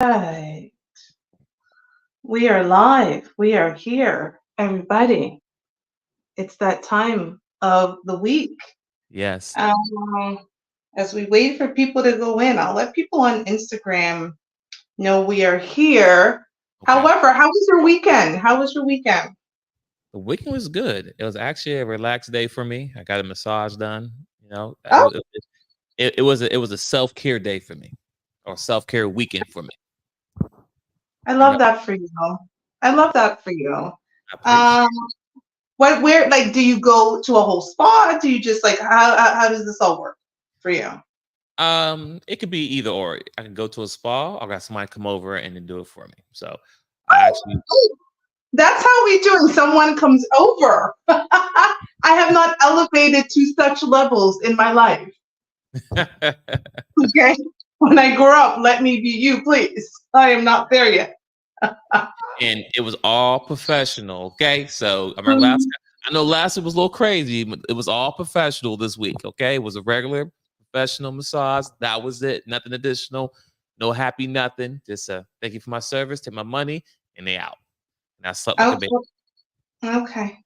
Right. We are live. We are here, everybody. It's that time of the week. Yes. Um, as we wait for people to go in, I'll let people on Instagram know we are here. Okay. However, how was your weekend? How was your weekend? The weekend was good. It was actually a relaxed day for me. I got a massage done. You know, Oh, it was a self care day for me, or self care weekend for me. I And love that for you. I love that for you. I appreciate. Um, where, like, do you go to a whole spa? Do you just like how does this all work for you? It could be either or. I can go to a spa. I got somebody come over and then do it for me. So I actually. Oh, that's how we do it. Someone comes over. I have not elevated to such levels in my life. Okay. When I grow up, let me be you, please. I am not there yet. And it was all professional. Okay, so I remember last. Mhm. I know last week was a little crazy, but it was all professional this week. Okay, it was a regular professional massage. That was it. Nothing additional. No happy nothing. Just thank you for my service. Take my money, and they out. And I slept like Oh, a baby. okay.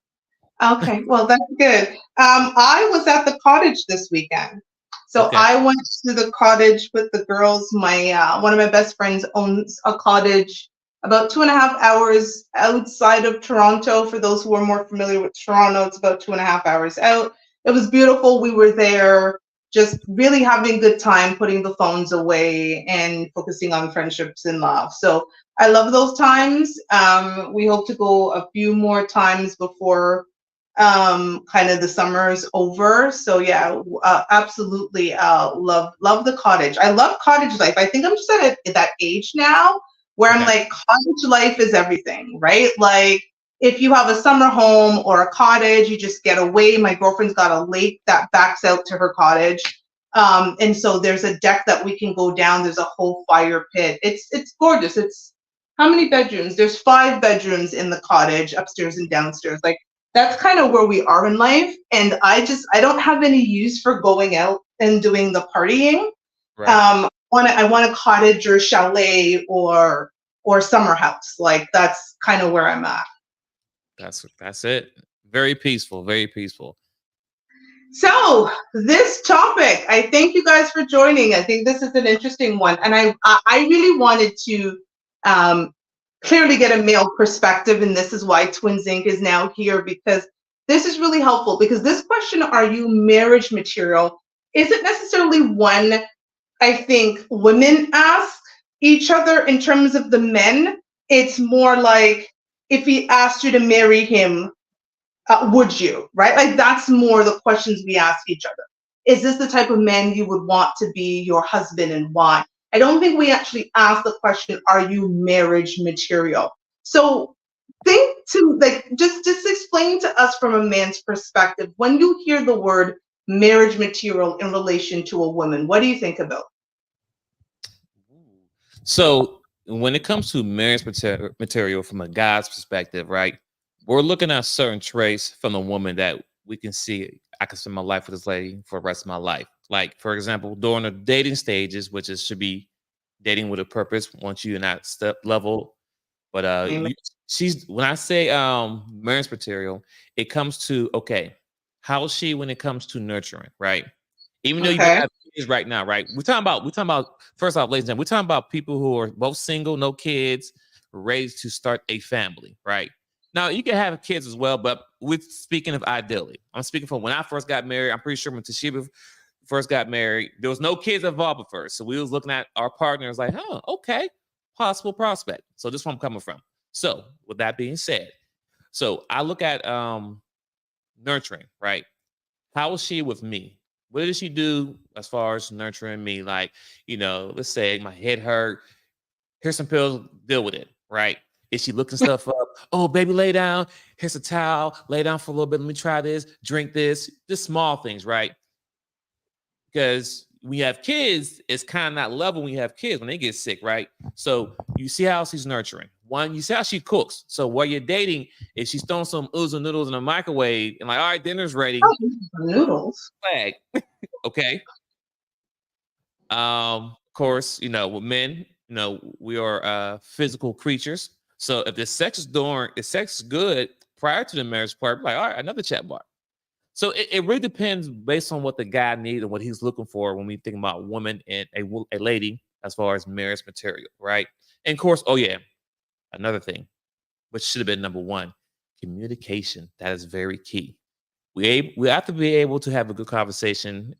Okay. Well, that's good. I was at the cottage this weekend. So Okay. I went to the cottage with the girls. My one of my best friends owns a cottage about 2.5 hours outside of Toronto. For those who are more familiar with Toronto, it's about 2.5 hours out. It was beautiful. We were there just really having a good time, putting the phones away and focusing on friendships and love. So I love those times. We hope to go a few more times before kind of the summer is over. So yeah, absolutely love the cottage. I love cottage life. I think I'm just at that age now where I'm Okay. like, cottage life is everything, right? Like if you have a summer home or a cottage, you just get away. My girlfriend's got a lake that backs out to her cottage. And so there's a deck that we can go down. There's a whole fire pit. It's gorgeous. It's how many bedrooms? There's 5 bedrooms in the cottage, upstairs and downstairs. Like that's kind of where we are in life. And I don't have any use for going out and doing the partying. Right. I want a cottage or chalet or summer house. Like that's kind of where I'm at. That's it. Very peaceful. Very peaceful. So this topic, I thank you guys for joining. I think this is an interesting one, and I really wanted to um, clearly get a male perspective, and this is why Twins Inc. is now here because this is really helpful. Because this question, are you marriage material, isn't necessarily one I think women ask each other in terms of the men. It's more like if he asked you to marry him, would you? Right? Like that's more the questions we ask each other. Is this the type of man you would want to be your husband and why? I don't think we actually ask the question, are you marriage material? So think to like just explain to us from a man's perspective when you hear the word marriage material in relation to a woman, what do you think about? So when it comes to marriage material from a guy's perspective, right? We're looking at certain traits from a woman that we can see. I can spend my life with this lady for the rest of my life. Like, for example, during the dating stages, which is should be dating with a purpose. Once you're in that step level, but Amen. she's when I say marriage material, it comes to okay, how is she when it comes to nurturing, right? Even though you don't Okay. have kids right now, right? We're talking about first off, ladies and gentlemen, we're talking about people who are both single, no kids, raised to start a family, right? Now you can have kids as well, but we're speaking of ideally. I'm speaking from when I first got married. I'm pretty sure when Toshiba first got married, there was no kids involved at first. So we was looking at our partners like, huh, okay, possible prospect. So this is where I'm coming from. So with that being said, so I look at nurturing, right? How was she with me? What did she do as far as nurturing me? Like, let's say my head hurt. Here's some pills, deal with it, right? Is she looking stuff up? Oh, baby, lay down. Here's a towel. Lay down for a little bit. Let me try this. Drink this. Just small things, right? Because when you have kids, it's kind of not level when you have kids when they get sick, right? So you see how she's nurturing. One, you see how she cooks. So while you're dating, if she's throwing some oodles and noodles in the microwave and like, all right, dinner's ready, Oh, noodles. flag. Okay. Of course, with men, we are physical creatures. So if the sex is good prior to the marriage part, like, all right, another chat bar. So it really depends based on what the guy needs and what he's looking for when we think about woman and a lady as far as marriage material, right? And of course, oh yeah, another thing, which should have been number one, communication. That is very key. We have to be able to have a good conversation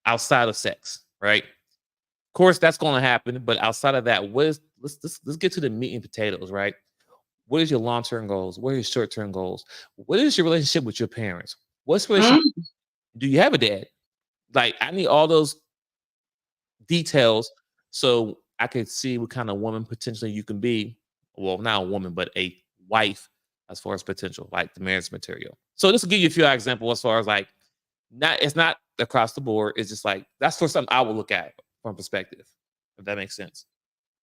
outside of sex, right? Of course, that's going to happen, but outside of that, let's get to the meat and potatoes, right? What is your long-term goals? What are your short-term goals? What is your relationship with your parents? What's relationship? Do you have a dad? Like, I need all those details so I can see what kind of woman potentially you can be. Well, not a woman, but a wife as far as potential, like the marriage material. So this will give you a few examples as far as like, it's not across the board. It's just like, that's for something I would look at from perspective, if that makes sense.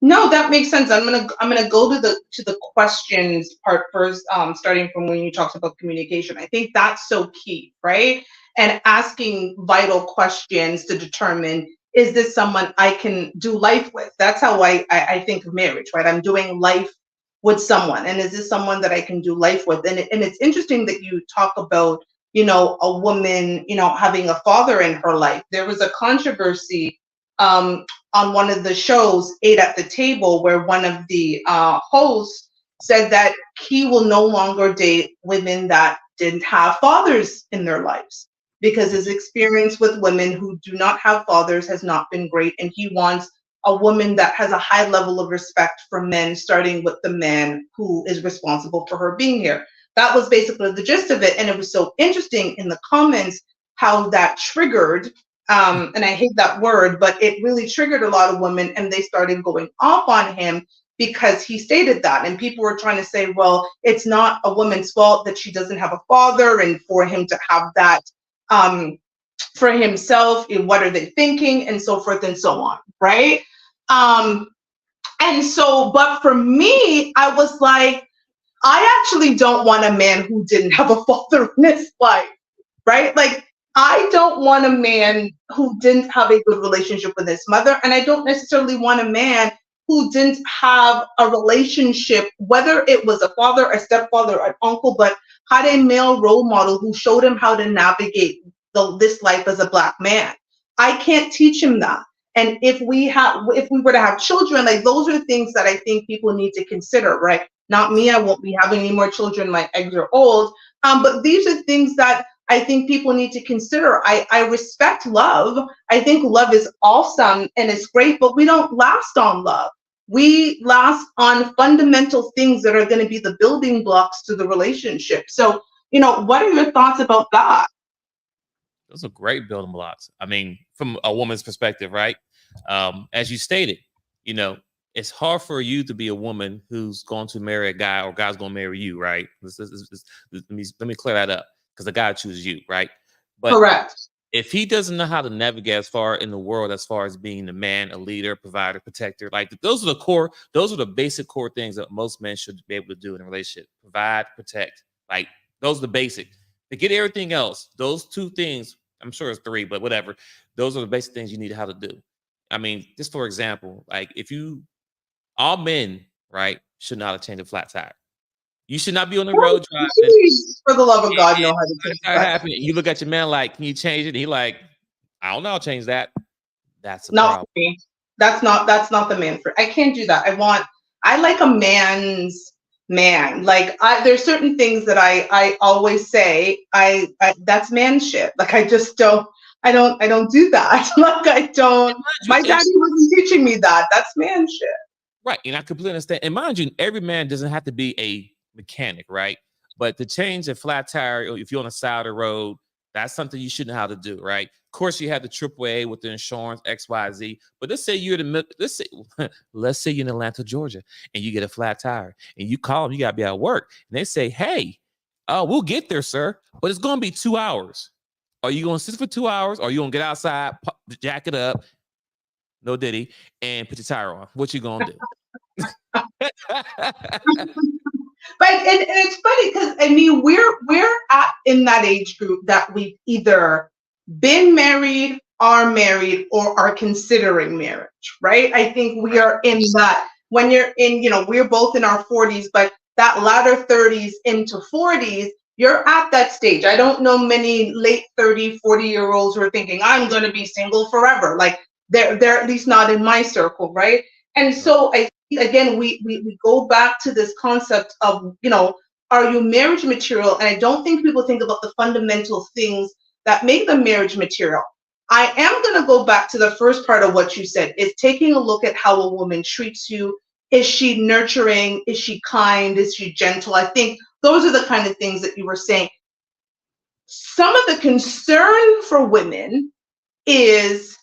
No, that makes sense. I'm gonna go to the questions part first, starting from when you talked about communication. I think that's so key, right? And asking vital questions to determine, is this someone I can do life with? That's how I think of marriage, right? I'm doing life with someone, and is this someone that I can do life with? And it's interesting that you talk about, a woman, having a father in her life. There was a controversy on one of the shows, Eight at the Table, where one of the hosts said that he will no longer date women that didn't have fathers in their lives because his experience with women who do not have fathers has not been great, and he wants a woman that has a high level of respect for men, starting with the man who is responsible for her being here. That was basically the gist of it, and it was so interesting in the comments how that triggered, and I hate that word, but it really triggered a lot of women, and they started going off on him because he stated that. And people were trying to say, well, it's not a woman's fault that she doesn't have a father, and for him to have that for himself, what are they thinking, and so forth and so on, right? And so, but for me, I was like, I actually don't want a man who didn't have a father in his life, right? Like, I don't want a man who didn't have a good relationship with his mother, and I don't necessarily want a man who didn't have a relationship, whether it was a father, a stepfather, an uncle, but had a male role model who showed him how to navigate this life as a Black man. I can't teach him that. And if we were to have children, like, those are things that I think people need to consider, right? Not me, I won't be having any more children, my eggs are old. But these are things that I think people need to consider. I respect love. I think love is awesome and it's great, but we don't last on love. We last on fundamental things that are going to be the building blocks to the relationship. So, what are your thoughts about that? Those are great building blocks. I mean, from a woman's perspective, right? As you stated, it's hard for you to be a woman who's going to marry a guy, or guy's going to marry you, right? Let me clear that up, because the guy chooses you, right? But correct. If he doesn't know how to navigate as far in the world, as far as being a man, a leader, provider, protector, like those are the basic core things that most men should be able to do in a relationship: provide, protect. Like, those are the basic. To get everything else, those two things, I'm sure it's three, but whatever. Those are the basic things you need how to do. I mean, just for example, like, all men, right, should know how to change a flat tire. You should not be on the road driving. For the love of God, know how to change that. You look at your man like, can you change it? And he like, I don't know, I'll change that. That's not problem. For me. That's not the man for. I can't do that. I like a man's man. Like, there's certain things that I always say, I that's man shit. Like, I just don't. I don't do that. Like, I don't. My daddy wasn't teaching me that. That's man shit. Right, and I completely understand. And mind you, every man doesn't have to be a mechanic, right? But to change a flat tire, or if you're on the side of the road, that's something you should know how to do, right? Of course, you have the AAA with the insurance, XYZ. But let's say you're let's say you're in Atlanta, Georgia, and you get a flat tire, and you call them, you gotta be at work, and they say, "Hey, we'll get there, sir, but it's gonna be 2 hours. Are you gonna sit for 2 hours, or are you gonna get outside, jack it up, no diddy, and put your tire on? What you gonna do?" But and it's funny because I mean we're in that age group that we've either been married are married or are considering marriage, right? I think we are in that when you're in, we're both in our 40s, but that latter 30s into 40s, you're at that stage. I don't know many late 30, 40-year-olds who are thinking, I'm going to be single forever. Like they're at least not in my circle, right? And so I again, we go back to this concept of, are you marriage material? And I don't think people think about the fundamental things that make them marriage material. I am going to go back to the first part of what you said, is taking a look at how a woman treats you. Is she nurturing? Is she kind? Is she gentle? I think those are the kind of things that you were saying. Some of the concern for women is,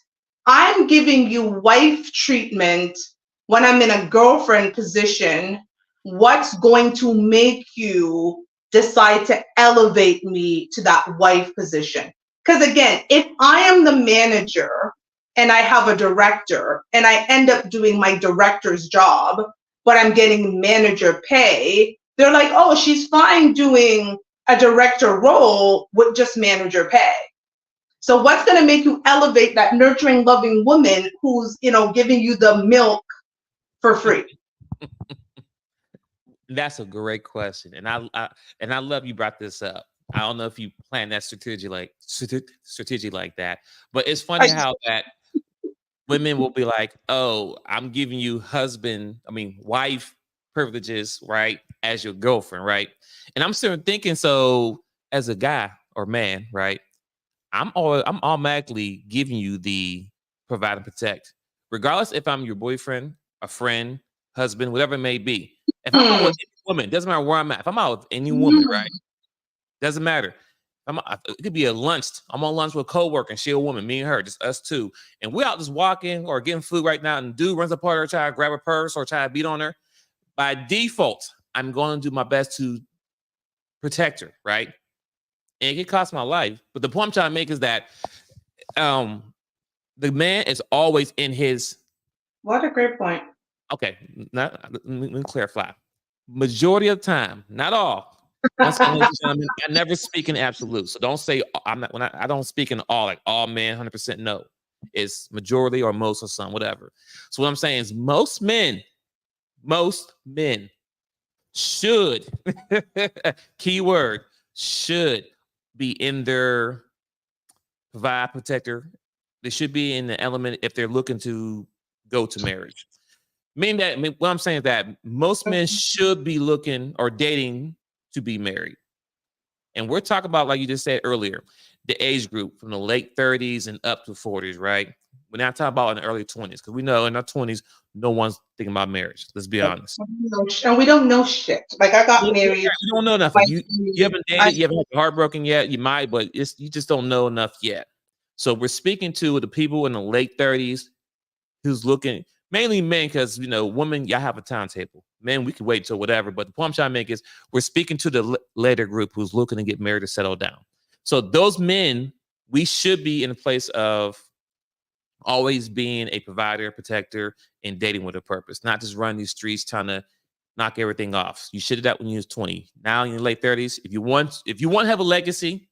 I'm giving you wife treatment when I'm in a girlfriend position. What's going to make you decide to elevate me to that wife position? Because again, if I am the manager and I have a director and I end up doing my director's job, but I'm getting manager pay, they're like, oh, she's fine doing a director role with just manager pay. So what's going to make you elevate that nurturing, loving woman who's, giving you the milk for free? That's a great question, and I love you brought this up. I don't know if you plan that strategy like that, but it's funny how that women will be like, "Oh, I'm giving you wife privileges, right, as your girlfriend, right?" And I'm sitting thinking, so as a guy or man, right, I'm automatically giving you the provide and protect, regardless if I'm your boyfriend, a friend, husband, whatever it may be. If I'm out with any woman, doesn't matter where I'm at. If I'm out with any woman, right, doesn't matter. It could be a lunch. I'm on lunch with a coworker and she a woman, me and her, just us two. And we're out just walking or getting food right now, and dude runs up on her, try to grab her purse or try to beat on her. By default, I'm going to do my best to protect her, right? And it could cost my life. But the point I'm trying to make is that the man is always in his. What a great point. Okay, let me clarify. Majority of the time, not all. Once again, I never speak in absolute. So don't say I don't speak in all, like all men, 100% no. It's majority or most or some, whatever. So what I'm saying is most men should, keyword, should be in their provide protector. They should be in the element if they're looking to go to marriage. What I'm saying is that most men should be looking or dating to be married. And we're talking about, like you just said earlier, the age group from the late 30s and up to 40s, right? We're not talking about in the early 20s, because we know in our 20s, no one's thinking about marriage. Let's be honest. And we don't know shit. Like I got married. You don't know nothing. You haven't dated, you haven't had heartbroken yet. You might, but you just don't know enough yet. So we're speaking to the people in the late 30s who's looking, mainly men, because women, y'all have a timetable. Men, we can wait till whatever. But the point I'm trying to make is we're speaking to the later group who's looking to get married to settle down. So those men, we should be in a place of always being a provider, protector, and dating with a purpose, not just running these streets trying to knock everything off. You should have that when you was 20. Now in your late 30s, if you want to have a legacy,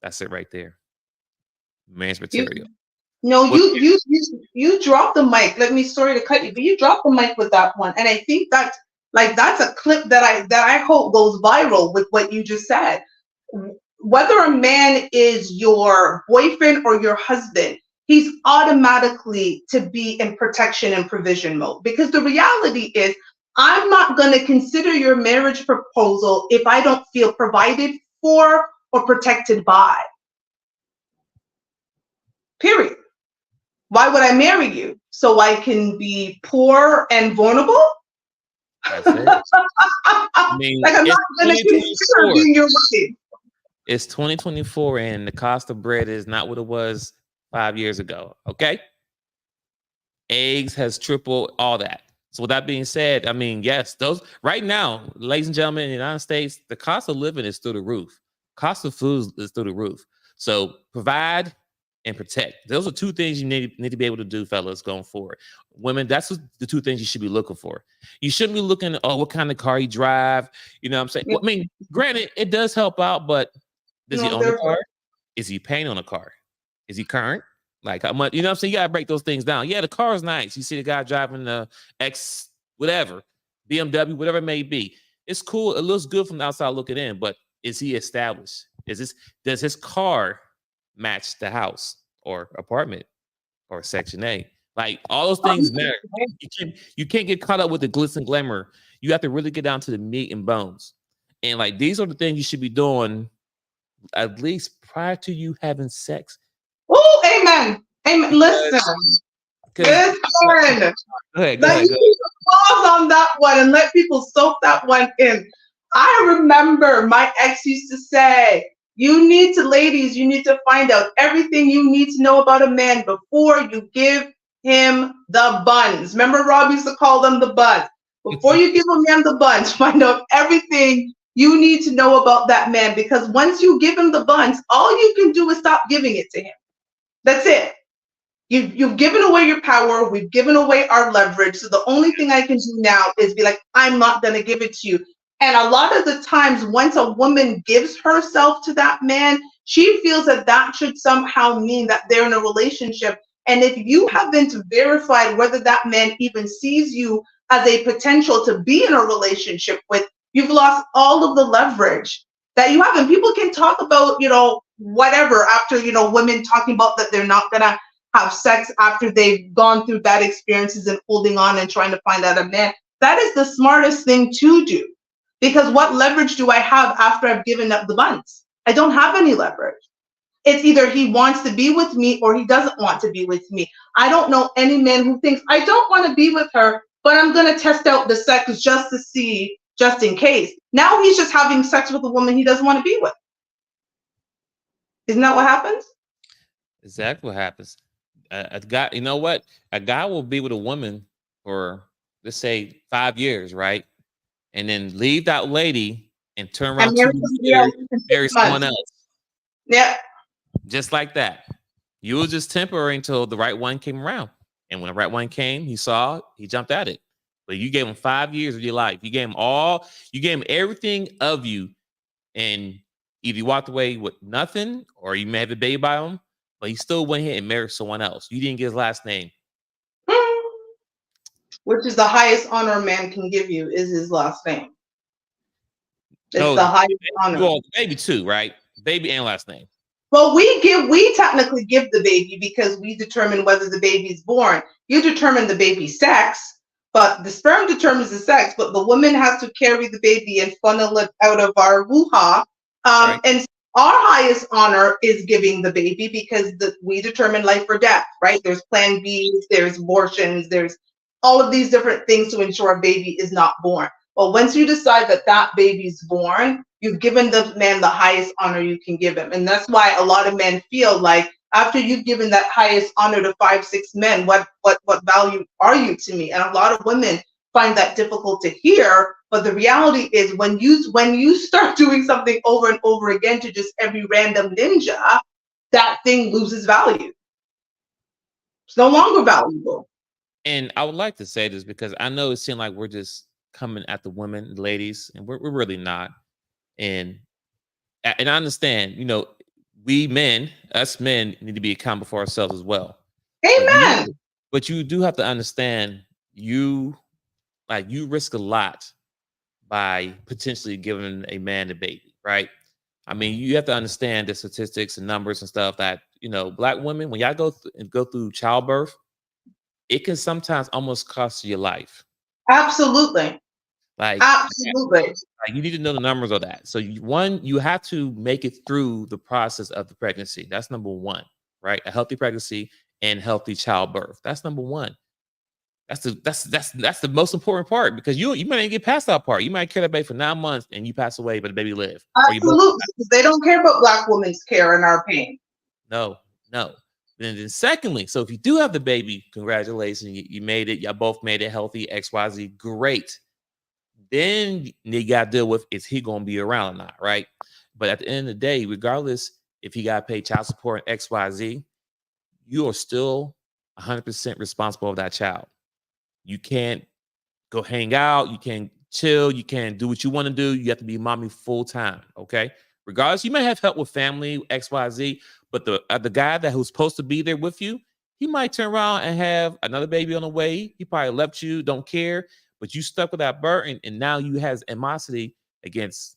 that's it right there. Man's material. You dropped the mic. Sorry to cut you, but you dropped the mic with that one. And I think that's a clip that I hope goes viral with what you just said. Whether a man is your boyfriend or your husband, he's automatically to be in protection and provision mode. Because the reality is, I'm not going to consider your marriage proposal if I don't feel provided for or protected by. Period. Why would I marry you? So I can be poor and vulnerable? That's it. I mean, like I'm not going to consider being your wife. It's 2024 and the cost of bread is not what it was 5 years ago. Okay. Eggs has tripled, all that. So with that being said, I mean, yes, those right now, ladies and gentlemen, in the United States, the cost of living is through the roof. Cost of food is through the roof. So provide and protect. Those are two things you need to be able to do, fellas, going forward. Women, that's the two things you should be looking for. You shouldn't be looking at, what kind of car you drive. You know what I'm saying? Well, I mean, granted, it does help out, but does he own a car? Is he paying on a car? Is he current? Like how much? You know what I'm saying? You gotta break those things down. Yeah, the car is nice. You see the guy driving the X, whatever, BMW, whatever it may be. It's cool. It looks good from the outside looking in, but is he established? Does his car match the house or apartment or Section A? Like all those things matter. You can't get caught up with the glitz and glamour. You have to really get down to the meat and bones. And like these are the things you should be doing at least prior to you having sex. Oh, amen. Amen. Listen. Listen. Go ahead. You need to pause on that one and let people soak that one in. I remember my ex used to say, ladies, you need to find out everything you need to know about a man before you give him the buns. Remember, Rob used to call them the buns. Before you give a man the buns, find out everything you need to know about that man, because once you give him the buns, all you can do is stop giving it to him. That's it. You've given away your power. We've given away our leverage. So the only thing I can do now is be like, I'm not going to give it to you. And a lot of the times, once a woman gives herself to that man, she feels that that should somehow mean that they're in a relationship. And if you haven't verified whether that man even sees you as a potential to be in a relationship with, you've lost all of the leverage that you have. And people can talk about, whatever after, women talking about that they're not going to have sex after they've gone through bad experiences and holding on and trying to find out a man. That is the smartest thing to do, because what leverage do I have after I've given up the buns? I don't have any leverage. It's either he wants to be with me or he doesn't want to be with me. I don't know any man who thinks, I don't want to be with her, but I'm going to test out the sex just to see, just in case. Now he's just having sex with a woman he doesn't want to be with. Isn't that what happens? Exactly what happens. A guy, you know what? A guy will be with a woman for, let's say, 5 years, right? And then leave that lady and turn around to marry someone else. Yeah. Just like that. You were just temporary until the right one came around. And when the right one came, he saw, he jumped at it. But you gave him 5 years of your life. You gave him everything of you. And either you walked away with nothing or you may have a baby by him, but he still went ahead and married someone else. You didn't get his last name. Which is the highest honor a man can give you, is his last name. It's the highest honor. Well, baby too, right? Baby and last name. Well, we technically give the baby because we determine whether the baby's born. You determine the baby's sex, but the sperm determines the sex, but the woman has to carry the baby and funnel it out of our woo-ha. Right. And our highest honor is giving the baby because we determine life or death, right? There's plan Bs, there's abortions, there's all of these different things to ensure a baby is not born. But once you decide that that baby's born, you've given the man the highest honor you can give him. And that's why a lot of men feel like after you've given that highest honor to 5, 6 men, what value are you to me? And a lot of women find that difficult to hear. But the reality is when you start doing something over and over again to just every random ninja, that thing loses value. It's no longer valuable. And I would like to say this because I know it seems like we're just coming at the women, the ladies, and we're really not. And I understand, we men, us men, need to be accountable for ourselves as well. Amen. But you do have to understand you risk a lot by potentially giving a man a baby, right? I mean, you have to understand the statistics and numbers and stuff that, Black women, when y'all go through childbirth, it can sometimes almost cost you your life. Absolutely. Absolutely. Like you need to know the numbers of that. So you have to make it through the process of the pregnancy. That's number one, right? A healthy pregnancy and healthy childbirth. That's number one. That's the most important part because you might not get past that part. You might carry that baby for 9 months and you pass away, but the baby live. Absolutely, because they don't care about Black women's care and our pain. No. And then secondly, so if you do have the baby, congratulations, you made it. Y'all both made it healthy, XYZ, great. Then you got to deal with, is he going to be around or not, right? But at the end of the day, regardless if he got to pay child support and XYZ, you are still 100% responsible for that child. You can't go hang out. You can't chill. You can't do what you want to do. You have to be mommy full time, okay? Regardless, you may have help with family, XYZ, But the guy that who's supposed to be there with you, he might turn around and have another baby on the way. He probably left you, don't care, but you stuck with that burden, and now you has animosity against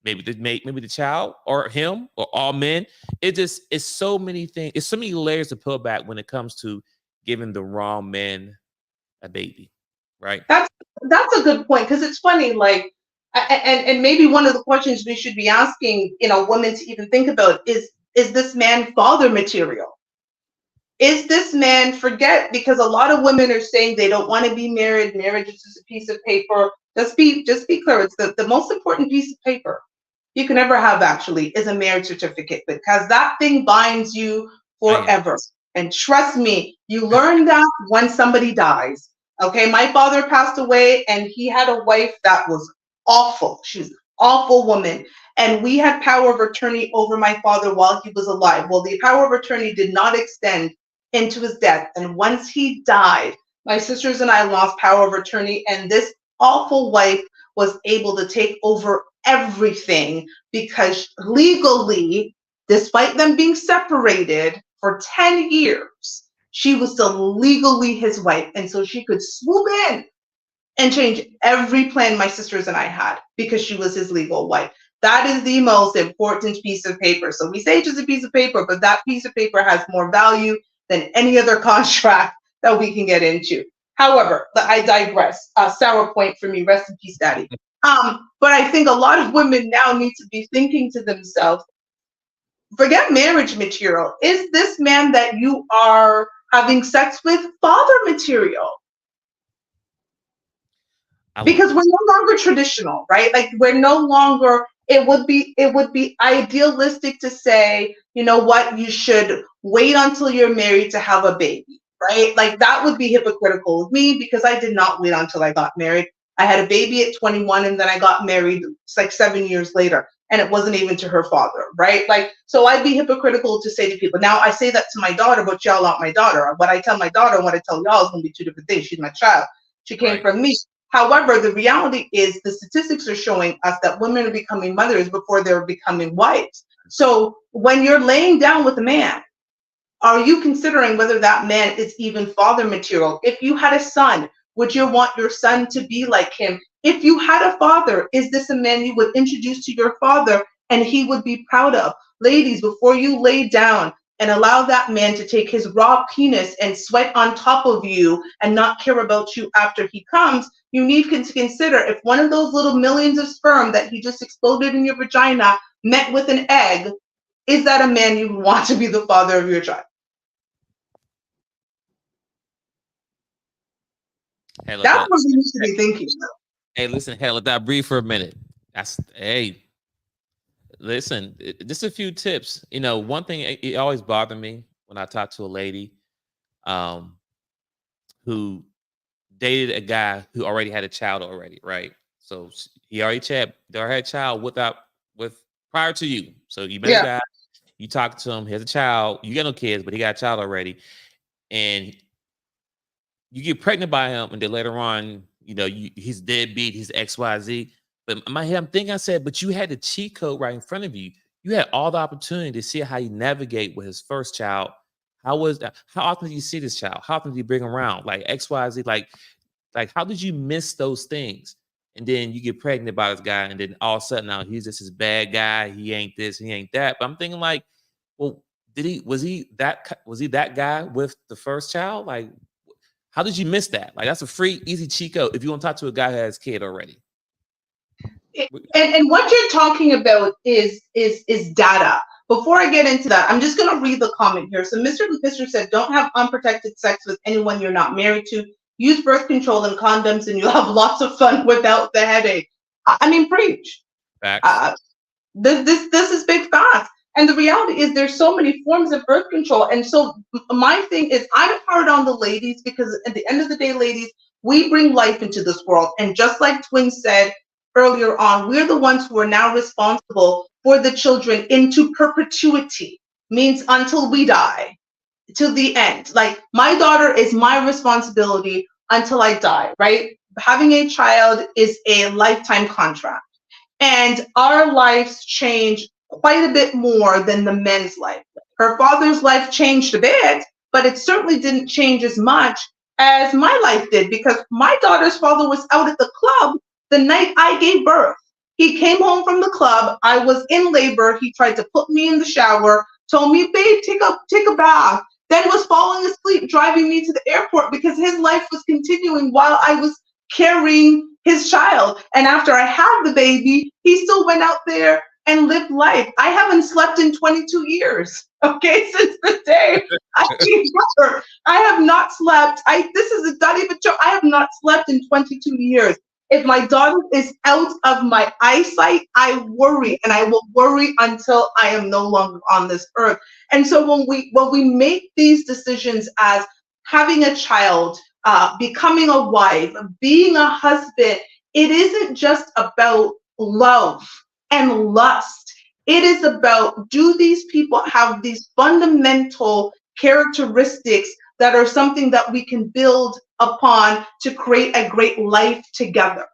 maybe the child or him or all men. It's so many things. It's so many layers to peel back when it comes to giving the wrong man a baby, right? That's a good point, because it's funny, like, and maybe one of the questions we should be asking, women to even think about is this man father material? Is this man, forget, because a lot of women are saying they don't want to be married. Marriage is just a piece of paper. Just be clear. It's the most important piece of paper you can ever have, actually, is a marriage certificate, because that thing binds you forever. And trust me, you learn that when somebody dies. Okay, my father passed away, and he had a wife that was awful. She was an awful woman. And we had power of attorney over my father while he was alive. Well, the power of attorney did not extend into his death. And once he died, my sisters and I lost power of attorney, and this awful wife was able to take over everything, because legally, despite them being separated for 10 years, she was still legally his wife. And so she could swoop in and change every plan my sisters and I had, because she was his legal wife. That is the most important piece of paper. So we say it's just a piece of paper, but that piece of paper has more value than any other contract that we can get into. However, I digress. Sour point for me. Rest in peace, Daddy. But I think a lot of women now need to be thinking to themselves, forget marriage material. Is this man that you are having sex with father material? Because we're no longer traditional, right? Like, we're no longer, it would be idealistic to say, you know what, you should wait until you're married to have a baby, right? Like, that would be hypocritical of me, because I did not wait until I got married. I had a baby at 21, and then I got married like 7 years later, and it wasn't even to her father, right? Like, so I'd be hypocritical to say to people. Now, I say that to my daughter, but y'all aren't my daughter. What I tell my daughter and what I tell y'all is going to be two different things. She's my child. She came from me. However, the reality is the statistics are showing us that women are becoming mothers before they're becoming wives. So when you're laying down with a man, are you considering whether that man is even father material? If you had a son, would you want your son to be like him? If you had a father, is this a man you would introduce to your father and he would be proud of? Ladies, before you lay down and allow that man to take his raw penis and sweat on top of you and not care about you after he comes, you need to consider, if one of those little millions of sperm that he just exploded in your vagina met with an egg, is that a man you want to be the father of your child? That's what we need to be thinking. Hey, listen, let that breathe for a minute. Listen, just a few tips. One thing, it always bothered me when I talk to a lady who dated a guy who already had a child already, right? So he already had a child prior to you. So you met a guy, you talk to him, he has a child, you got no kids, but he got a child already. And you get pregnant by him, and then later on, he's deadbeat, he's XYZ. But in my head, I'm thinking, I said, but you had the cheat code right in front of you. You had all the opportunity to see how you navigate with his first child. How often do you see this child? How often do you bring him around? Like XYZ, like how did you miss those things? And then you get pregnant by this guy, and then all of a sudden now he's just this bad guy. He ain't this, he ain't that. But I'm thinking, like, well, was he that guy with the first child? Like, how did you miss that? Like, that's a free, easy cheat code if you want to talk to a guy who has a kid already. And what you're talking about is data. Before I get into that, I'm just going to read the comment here. So Mr. said, don't have unprotected sex with anyone you're not married to. Use birth control and condoms, and you'll have lots of fun without the headache. I mean, preach. Facts. This is big facts. And the reality is there's so many forms of birth control. And so my thing is, I'm hard on the ladies, because at the end of the day, ladies, we bring life into this world. And just like Twin said earlier on, we're the ones who are now responsible for the children into perpetuity, means until we die, to the end. Like, my daughter is my responsibility until I die, right? Having a child is a lifetime contract. And our lives change quite a bit more than the men's life. Her father's life changed a bit, but it certainly didn't change as much as my life did, because my daughter's father was out at the club the night I gave birth. He came home from the club. I was in labor. He tried to put me in the shower, told me, babe, take a bath, then was falling asleep, driving me to the airport because his life was continuing while I was carrying his child. And after I had the baby, he still went out there and lived life. I haven't slept in 22 years, okay, since the day I gave birth. I have not slept. This is not even true. I have not slept in 22 years. If my daughter is out of my eyesight, I worry, and I will worry until I am no longer on this earth. And so when we make these decisions as having a child, becoming a wife, being a husband, it isn't just about love and lust. It is about, do these people have these fundamental characteristics that are something that we can build upon to create a great life together?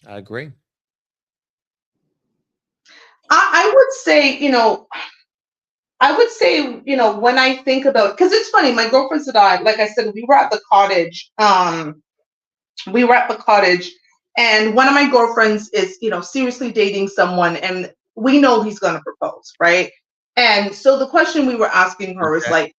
I agree. I would say, when I think about, because it's funny, my girlfriends and I, like I said, we were at the cottage. And one of my girlfriends is, seriously dating someone, and we know he's going to propose, right? And so the question we were asking her is like,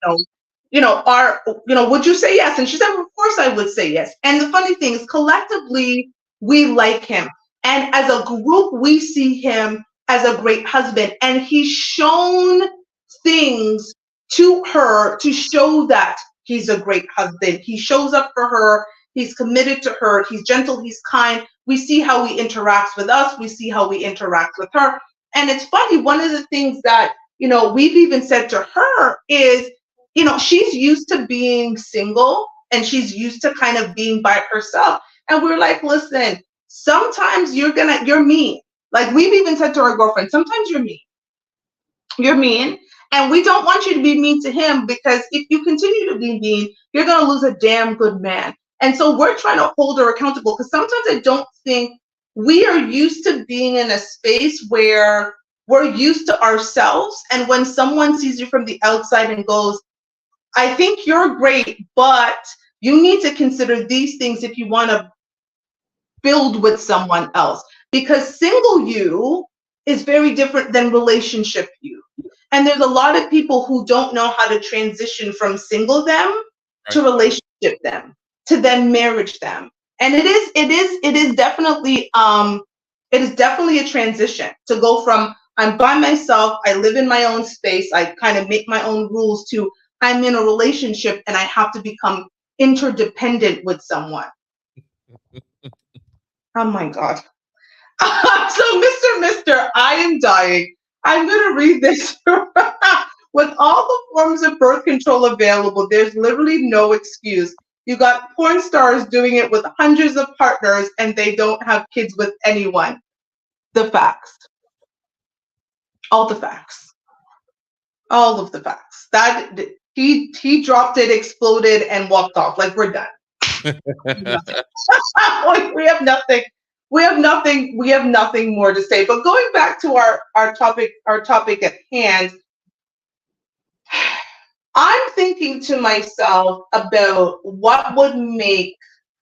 would you say yes? And she said, well, of course I would say yes. And the funny thing is, collectively, we like him. And as a group, we see him as a great husband. And he's shown things to her to show that he's a great husband. He shows up for her. He's committed to her. He's gentle. He's kind. We see how he interacts with us. We see how we interact with her. And it's funny, one of the things that, we've even said to her is, she's used to being single, and she's used to kind of being by herself. And we're like, listen, sometimes you're mean. Like, we've even said to our girlfriend, sometimes you're mean. You're mean. And we don't want you to be mean to him, because if you continue to be mean, you're going to lose a damn good man. And so we're trying to hold her accountable, because sometimes I don't think we are used to being in a space where we're used to ourselves. And when someone sees you from the outside and goes, I think you're great, but you need to consider these things if you want to build with someone else, because single you is very different than relationship you. And there's a lot of people who don't know how to transition from single them to relationship them, to then marriage them. And it is definitely a transition to go from, I'm by myself, I live in my own space, I kind of make my own rules, to I'm in a relationship and I have to become interdependent with someone. Oh my God. So Mr. I am dying. I'm going to read this. With all the forms of birth control available, there's literally no excuse. You got porn stars doing it with hundreds of partners, and they don't have kids with anyone. The facts. All the facts. All of the facts. That he dropped it, exploded, and walked off. Like, we're done. Like, we have nothing. We have nothing more to say. But going back to our topic at hand, I'm thinking to myself about what would make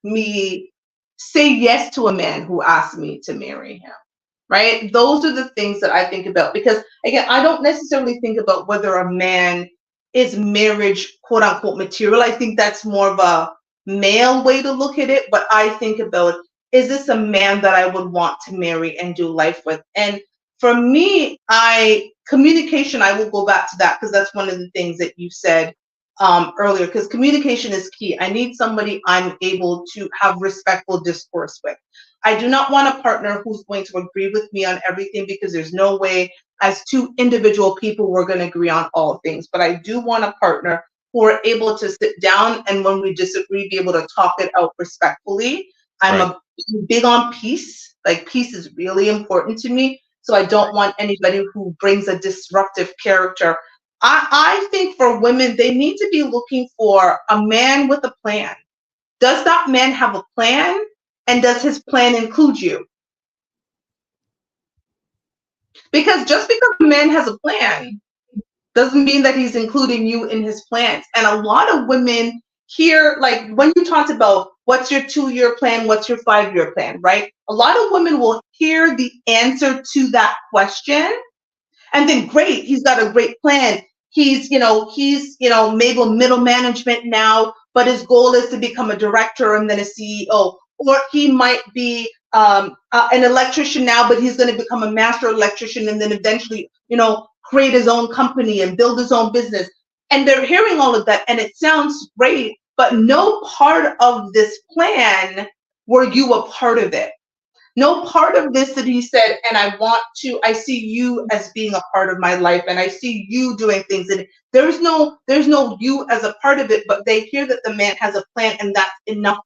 me say yes to a man who asked me to marry him, right? Those are the things that I think about, because again, I don't necessarily think about whether a man is marriage, quote unquote, material. I think that's more of a male way to look at it. But I think about, is this a man that I would want to marry and do life with? And for me, communication, I will go back to that, because that's one of the things that you said earlier, because communication is key. I need somebody I'm able to have respectful discourse with. I do not want a partner who's going to agree with me on everything, because there's no way as two individual people we're going to agree on all things. But I do want a partner who are able to sit down, and when we disagree, be able to talk it out respectfully. I'm big on peace. Like, peace is really important to me. So I don't want anybody who brings a disruptive character. I think for women, they need to be looking for a man with a plan. Does that man have a plan? And does his plan include you? Because just because a man has a plan doesn't mean that he's including you in his plans. And a lot of women here, like when you talked about what's your 2-year plan, what's your 5-year plan, right? A lot of women will hear the answer to that question and then great, he's got a great plan. He's maybe middle management now, but his goal is to become a director and then a CEO. Or he might be an electrician now, but he's going to become a master electrician and then eventually, create his own company and build his own business. And they're hearing all of that and it sounds great, but no part of this plan were you a part of it. No part of this that he said, and I see you as being a part of my life and I see you doing things. And there's no you as a part of it, but they hear that the man has a plan and that's enough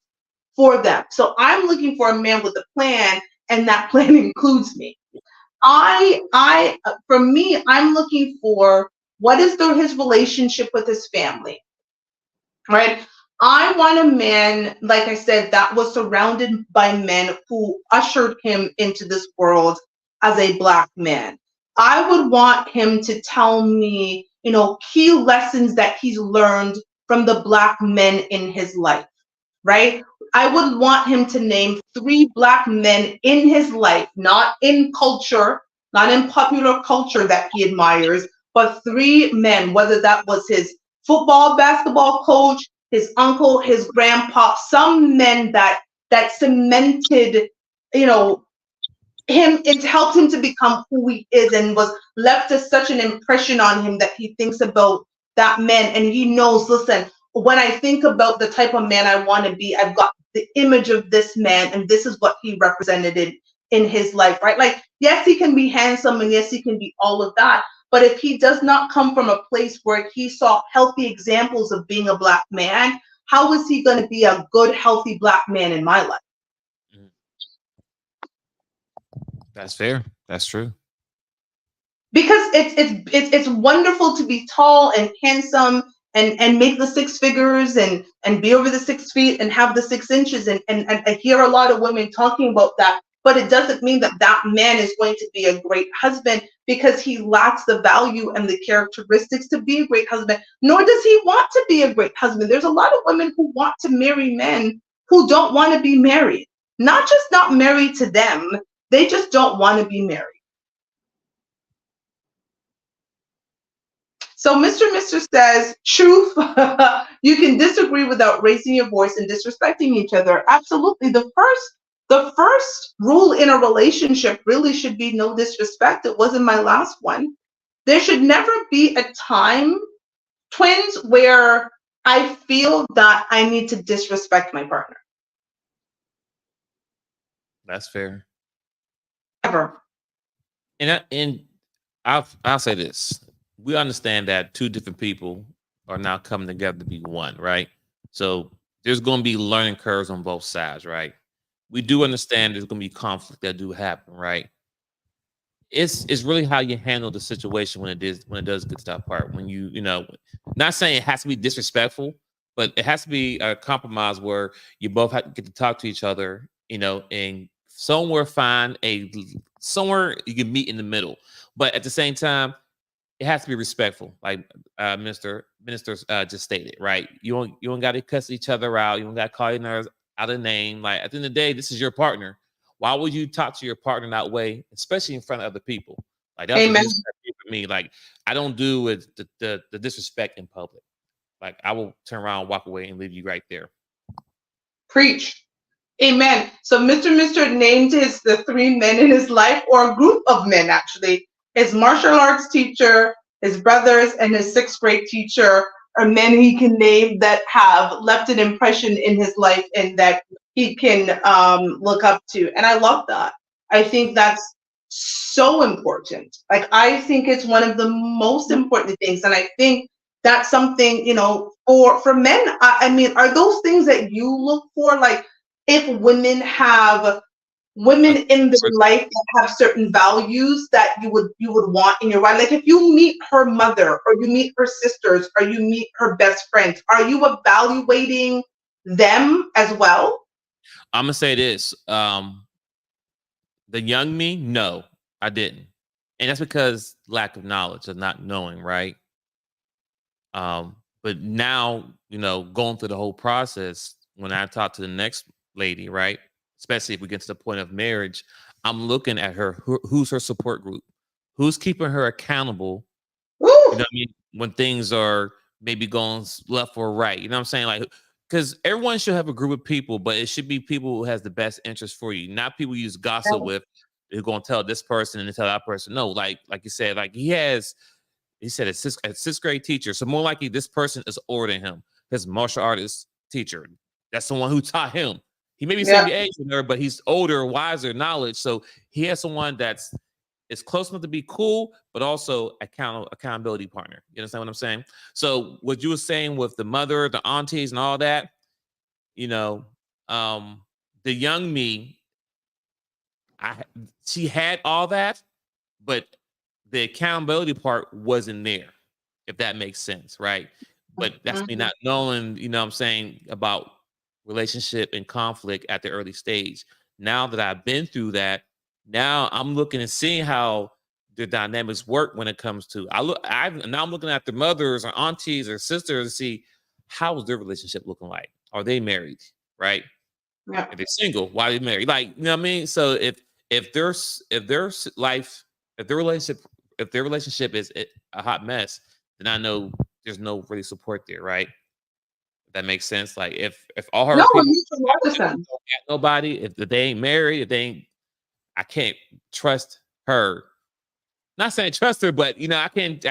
for them. So I'm looking for a man with a plan and that plan includes me. For me, I'm looking for what is his relationship with his family, right? I want a man, like I said, that was surrounded by men who ushered him into this world as a Black man. I would want him to tell me, key lessons that he's learned from the Black men in his life, right? I would want him to name 3 Black men in his life, not in culture, not in popular culture that he admires, but 3 men, whether that was his football, basketball coach, his uncle, his grandpa, some men that cemented, him, it helped him to become who he is and was left as such an impression on him that he thinks about that man and he knows, listen, when I think about the type of man I want to be, I've got the image of this man and this is what he represented in his life, right? Like, yes, he can be handsome and yes, he can be all of that. But if he does not come from a place where he saw healthy examples of being a Black man, how is he going to be a good, healthy Black man in my life? That's fair. That's true. Because it's wonderful to be tall and handsome and make the 6 figures and be over the 6 feet and have the 6 inches and I hear a lot of women talking about that. But it doesn't mean that that man is going to be a great husband because he lacks the value and the characteristics to be a great husband, nor does he want to be a great husband. There's a lot of women who want to marry men who don't want to be married. Not just not married to them, they just don't want to be married. So Mr. says, truth, you can disagree without raising your voice and disrespecting each other. Absolutely. The first rule in a relationship really should be no disrespect. It wasn't my last one. There should never be a time, twins, where I feel that I need to disrespect my partner. That's fair. Ever. And I'll say this. We understand that 2 different people are now coming together to be one, right? So there's going to be learning curves on both sides, right? We do understand there's going to be conflict that do happen, right? It's really how you handle the situation when it does get to that part. When you not saying it has to be disrespectful, but it has to be a compromise where you both have to get to talk to each other, and somewhere somewhere you can meet in the middle. But at the same time, it has to be respectful, like Minister just stated, right? You don't got to cuss each other out. You don't got to call each other out of name. Like, at the end of the day, this is your partner. Why would you talk to your partner that way, especially in front of other people? Like, that's Amen. for me. Like, I don't do with the disrespect in public. Like, I will turn around, walk away, and leave you right there. Preach. Amen. So Mr. named the 3 men in his life, or a group of men actually. His martial arts teacher, his brothers, and his 6th grade teacher are men he can name that have left an impression in his life and that he can look up to. And I love that. I think that's so important. Like, I think it's one of the most important things. And I think that's something, for men, I mean, are those things that you look for? Like, if women in their life that have certain values that you would want in your wife. Like, if you meet her mother or you meet her sisters or you meet her best friends, are you evaluating them as well? I'm gonna say this. The young me, no, I didn't. And that's because lack of knowledge of not knowing, right? But now, going through the whole process, when I talk to the next lady, right? Especially if we get to the point of marriage, I'm looking at her, who's her support group, who's keeping her accountable. Woo! You know what I mean? When things are maybe going left or right, you know what I'm saying? Like, because everyone should have a group of people, but it should be people who has the best interest for you, not people you use gossip with. Who's going to tell this person and tell that person? No, like you said, like he said a sixth grade teacher. So more likely this person is older than him. His martial artist teacher. That's the one who taught him. He may be same age with her, but he's older, wiser, knowledge. So he has someone that's close enough to be cool, but also accountability partner. You understand what I'm saying? So what you were saying with the mother, the aunties, and all that, the young me, she had all that, but the accountability part wasn't there, if that makes sense, right? But that's me not knowing, what I'm saying, about relationship and conflict at the early stage. Now that I've been through that, now I'm looking and seeing how the dynamics work when it comes to now I'm looking at the mothers or aunties or sisters to see how is their relationship looking like. Are they married, right? Yeah. If they're single, why are they married? Like, you know what I mean? So if their relationship is a hot mess, then I know there's no really support there, right? If that makes sense. Like if all her people don't have nobody, if they ain't married, I can't trust her. Not saying trust her, but I can't.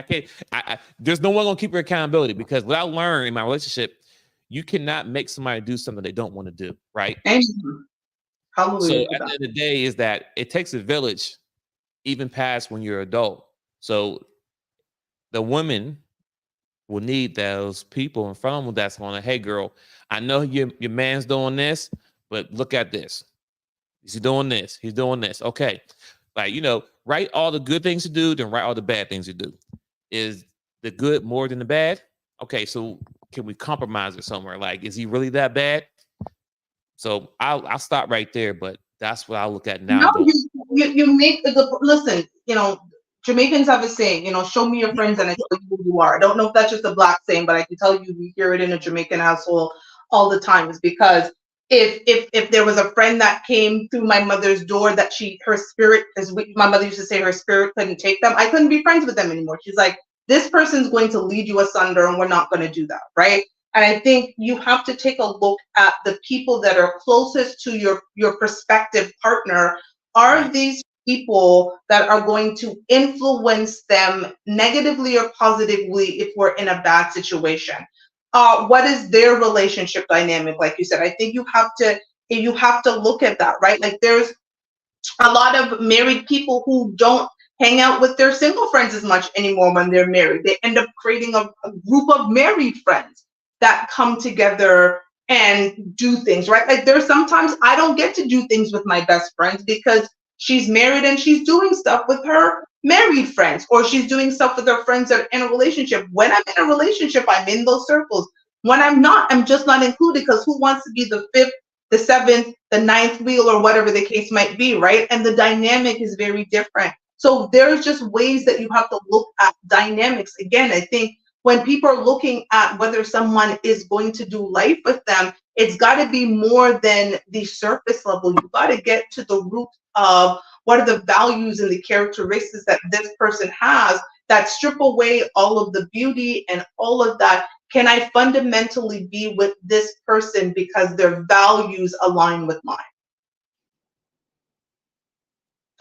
There's no one gonna keep her accountability, because what I learned in my relationship, you cannot make somebody do something they don't want to do, right? Hallelujah. So at the end of the day, is that it takes a village, even past when you're an adult. So the women will need those people in front of them that's going to, hey girl, I know your man's doing this, but look at this. He's doing this. He's doing this. Okay. Like, write all the good things to do, then write all the bad things to do. Is the good more than the bad? Okay, so can we compromise it somewhere? Like, is he really that bad? So I'll stop right there, but that's what I look at now. No, you make a good listen. Jamaicans have a saying, show me your friends and I tell you who you are. I don't know if that's just a Black saying, but I can tell you we hear it in a Jamaican household all the time. Is because if there was a friend that came through my mother's door that her spirit, as my mother used to say, her spirit couldn't take them, I couldn't be friends with them anymore. She's like, this person's going to lead you asunder and we're not going to do that, right? And I think you have to take a look at the people that are closest to your prospective partner. Are these people that are going to influence them negatively or positively if we're in a bad situation? What is their relationship dynamic? Like you said, I think you have to look at that, right? Like there's a lot of married people who don't hang out with their single friends as much anymore when they're married. They end up creating a group of married friends that come together and do things, right? Like there's sometimes I don't get to do things with my best friends because she's married and she's doing stuff with her married friends, or she's doing stuff with her friends that are in a relationship. When I'm in a relationship, I'm in those circles. When I'm not, I'm just not included, because who wants to be the fifth, the seventh, the ninth wheel, or whatever the case might be, right? And the dynamic is very different. So there's just ways that you have to look at dynamics. Again, I think when people are looking at whether someone is going to do life with them, it's got to be more than the surface level. You got to get to the root of what are the values and the characteristics that this person has that strip away all of the beauty and all of that. Can I fundamentally be with this person because their values align with mine?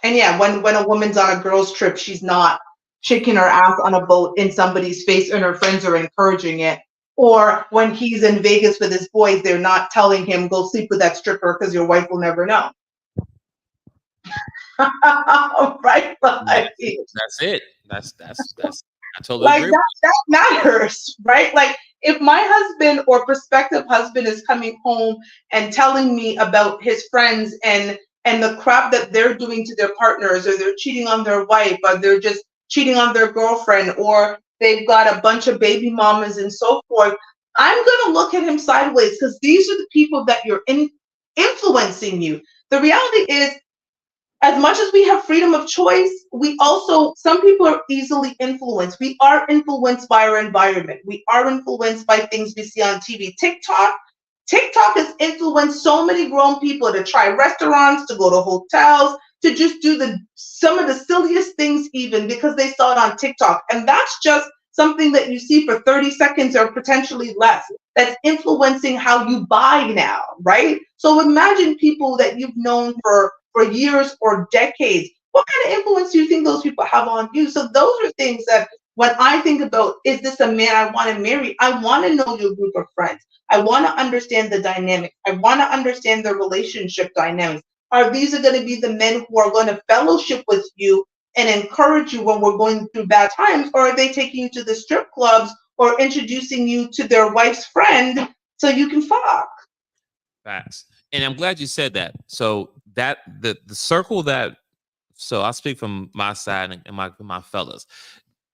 And yeah, when a woman's on a girls' trip, she's not shaking her ass on a boat in somebody's face and her friends are encouraging it. Or when he's in Vegas with his boys, they're not telling him, go sleep with that stripper because your wife will never know. Right? That's it. That's I totally like agree. That matters, right? Like if my husband or prospective husband is coming home and telling me about his friends and the crap that they're doing to their partners, or they're cheating on their wife, or they're just cheating on their girlfriend, or they've got a bunch of baby mamas and so forth, I'm going to look at him sideways, because these are the people that you're influencing you. The reality is as much as we have freedom of choice, we also, some people are easily influenced. We are influenced by our environment. We are influenced by things we see on TV. TikTok has influenced so many grown people to try restaurants, to go to hotels, to just do some of the silliest things even because they saw it on TikTok. And that's just something that you see for 30 seconds or potentially less. That's influencing how you buy now, right? So imagine people that you've known for years or decades. What kind of influence do you think those people have on you? So those are things that when I think about, is this a man I want to marry? I want to know your group of friends. I want to understand the dynamic. I want to understand the relationship dynamics. Are these are going to be the men who are going to fellowship with you and encourage you when we're going through bad times? Or are they taking you to the strip clubs or introducing you to their wife's friend so you can fuck? Facts. And I'm glad you said that. So that the circle that, so I'll speak from my side and my fellas.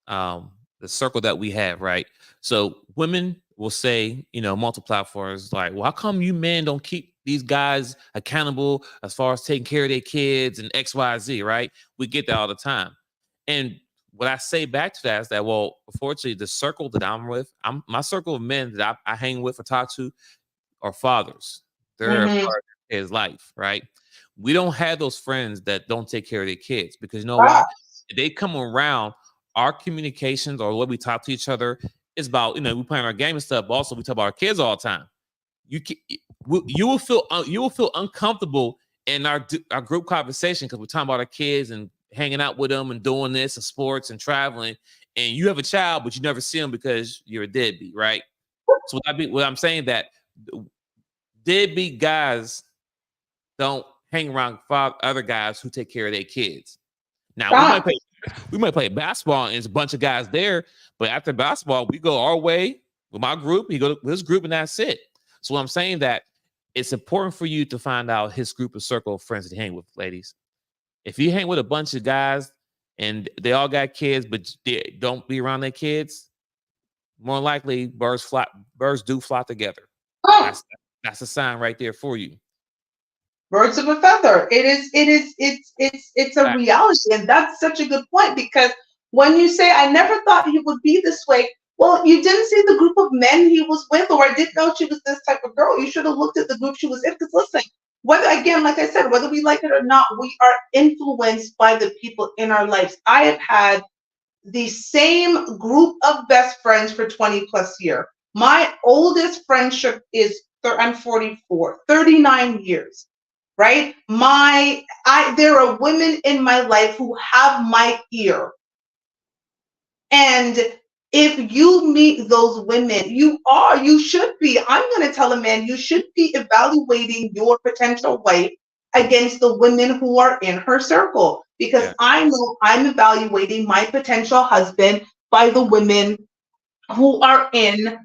The circle that we have, right? So women will say, multi-platforms like, well, how come you men don't keep these guys accountable as far as taking care of their kids and X, Y, Z, right? We get that all the time. And what I say back to that is that, well, unfortunately, the circle that I'm with, my circle of men that I hang with or talk to are fathers. They're a part of his life, right? We don't have those friends that don't take care of their kids because you know why? They come around, our communications or what we talk to each other is about, we playing our game and stuff, but also we talk about our kids all the time. You will feel uncomfortable in our group conversation because we're talking about our kids and hanging out with them and doing this and sports and traveling. And you have a child, but you never see them because you're a deadbeat, right? So what I'm saying that deadbeat guys don't hang around other guys who take care of their kids. Now we might play basketball and there's a bunch of guys there, but after basketball, we go our way with my group, he go with his group, and that's it. So I'm saying that it's important for you to find out his group of circle of friends to hang with, ladies. If you hang with a bunch of guys and they all got kids, but they don't be around their kids, more likely birds do flock together. That's a sign right there for you. Birds of a feather. It's a reality. And that's such a good point, because when you say, I never thought he would be this way, well, you didn't see the group of men he was with, or I didn't know she was this type of girl. You should have looked at the group she was in. Because listen, again, like I said, whether we like it or not, we are influenced by the people in our lives. I have had the same group of best friends for 20 plus years. My oldest friendship is, I'm 44, 39 years. Right? There are women in my life who have my ear. And if you meet those women, you should be, I'm going to tell a man, you should be evaluating your potential wife against the women who are in her circle. Because I know I'm evaluating my potential husband by the women who are in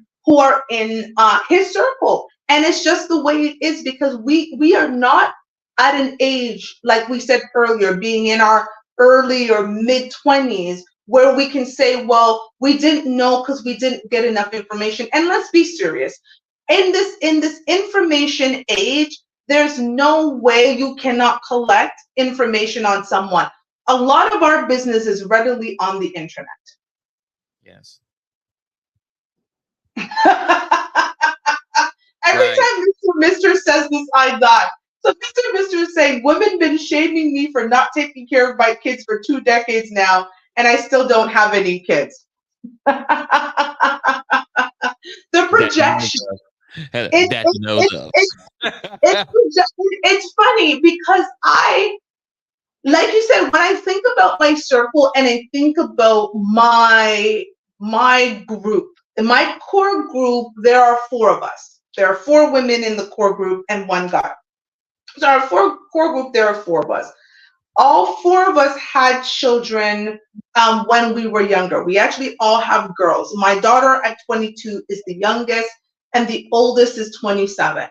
his circle. And it's just the way it is, because we are not at an age, like we said earlier, being in our early or mid 20s, where we can say, well, we didn't know because we didn't get enough information. And let's be serious. In this information age, there's no way you cannot collect information on someone. A lot of our business is readily on the internet. Yes. Every time Mr. says this, I die. So Mr. is saying, women been shaming me for not taking care of my kids for 2 decades now, and I still don't have any kids. The projection. It's funny because like you said, when I think about my circle and I think about my group, in my core group, there are 4 of us. There are 4 women in the core group and 1 guy. So our core group, there are 4 of us. All 4 of us had children when we were younger. We actually all have girls. My daughter at 22 is the youngest, and the oldest is 27.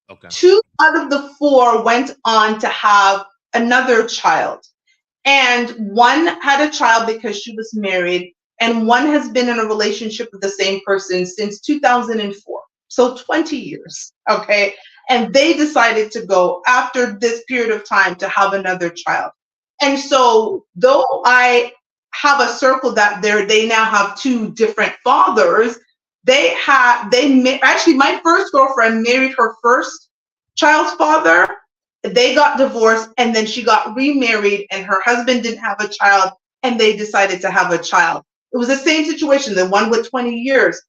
Okay. 2 out of the 4 went on to have another child. And 1 had a child because she was married, and 1 has been in a relationship with the same person since 2004. So 20 years, okay? And they decided to go after this period of time to have another child. And so though I have a circle that they now have two different fathers, actually my first girlfriend married her first child's father. They got divorced and then she got remarried and her husband didn't have a child and they decided to have a child. It was the same situation, the one with 20 years.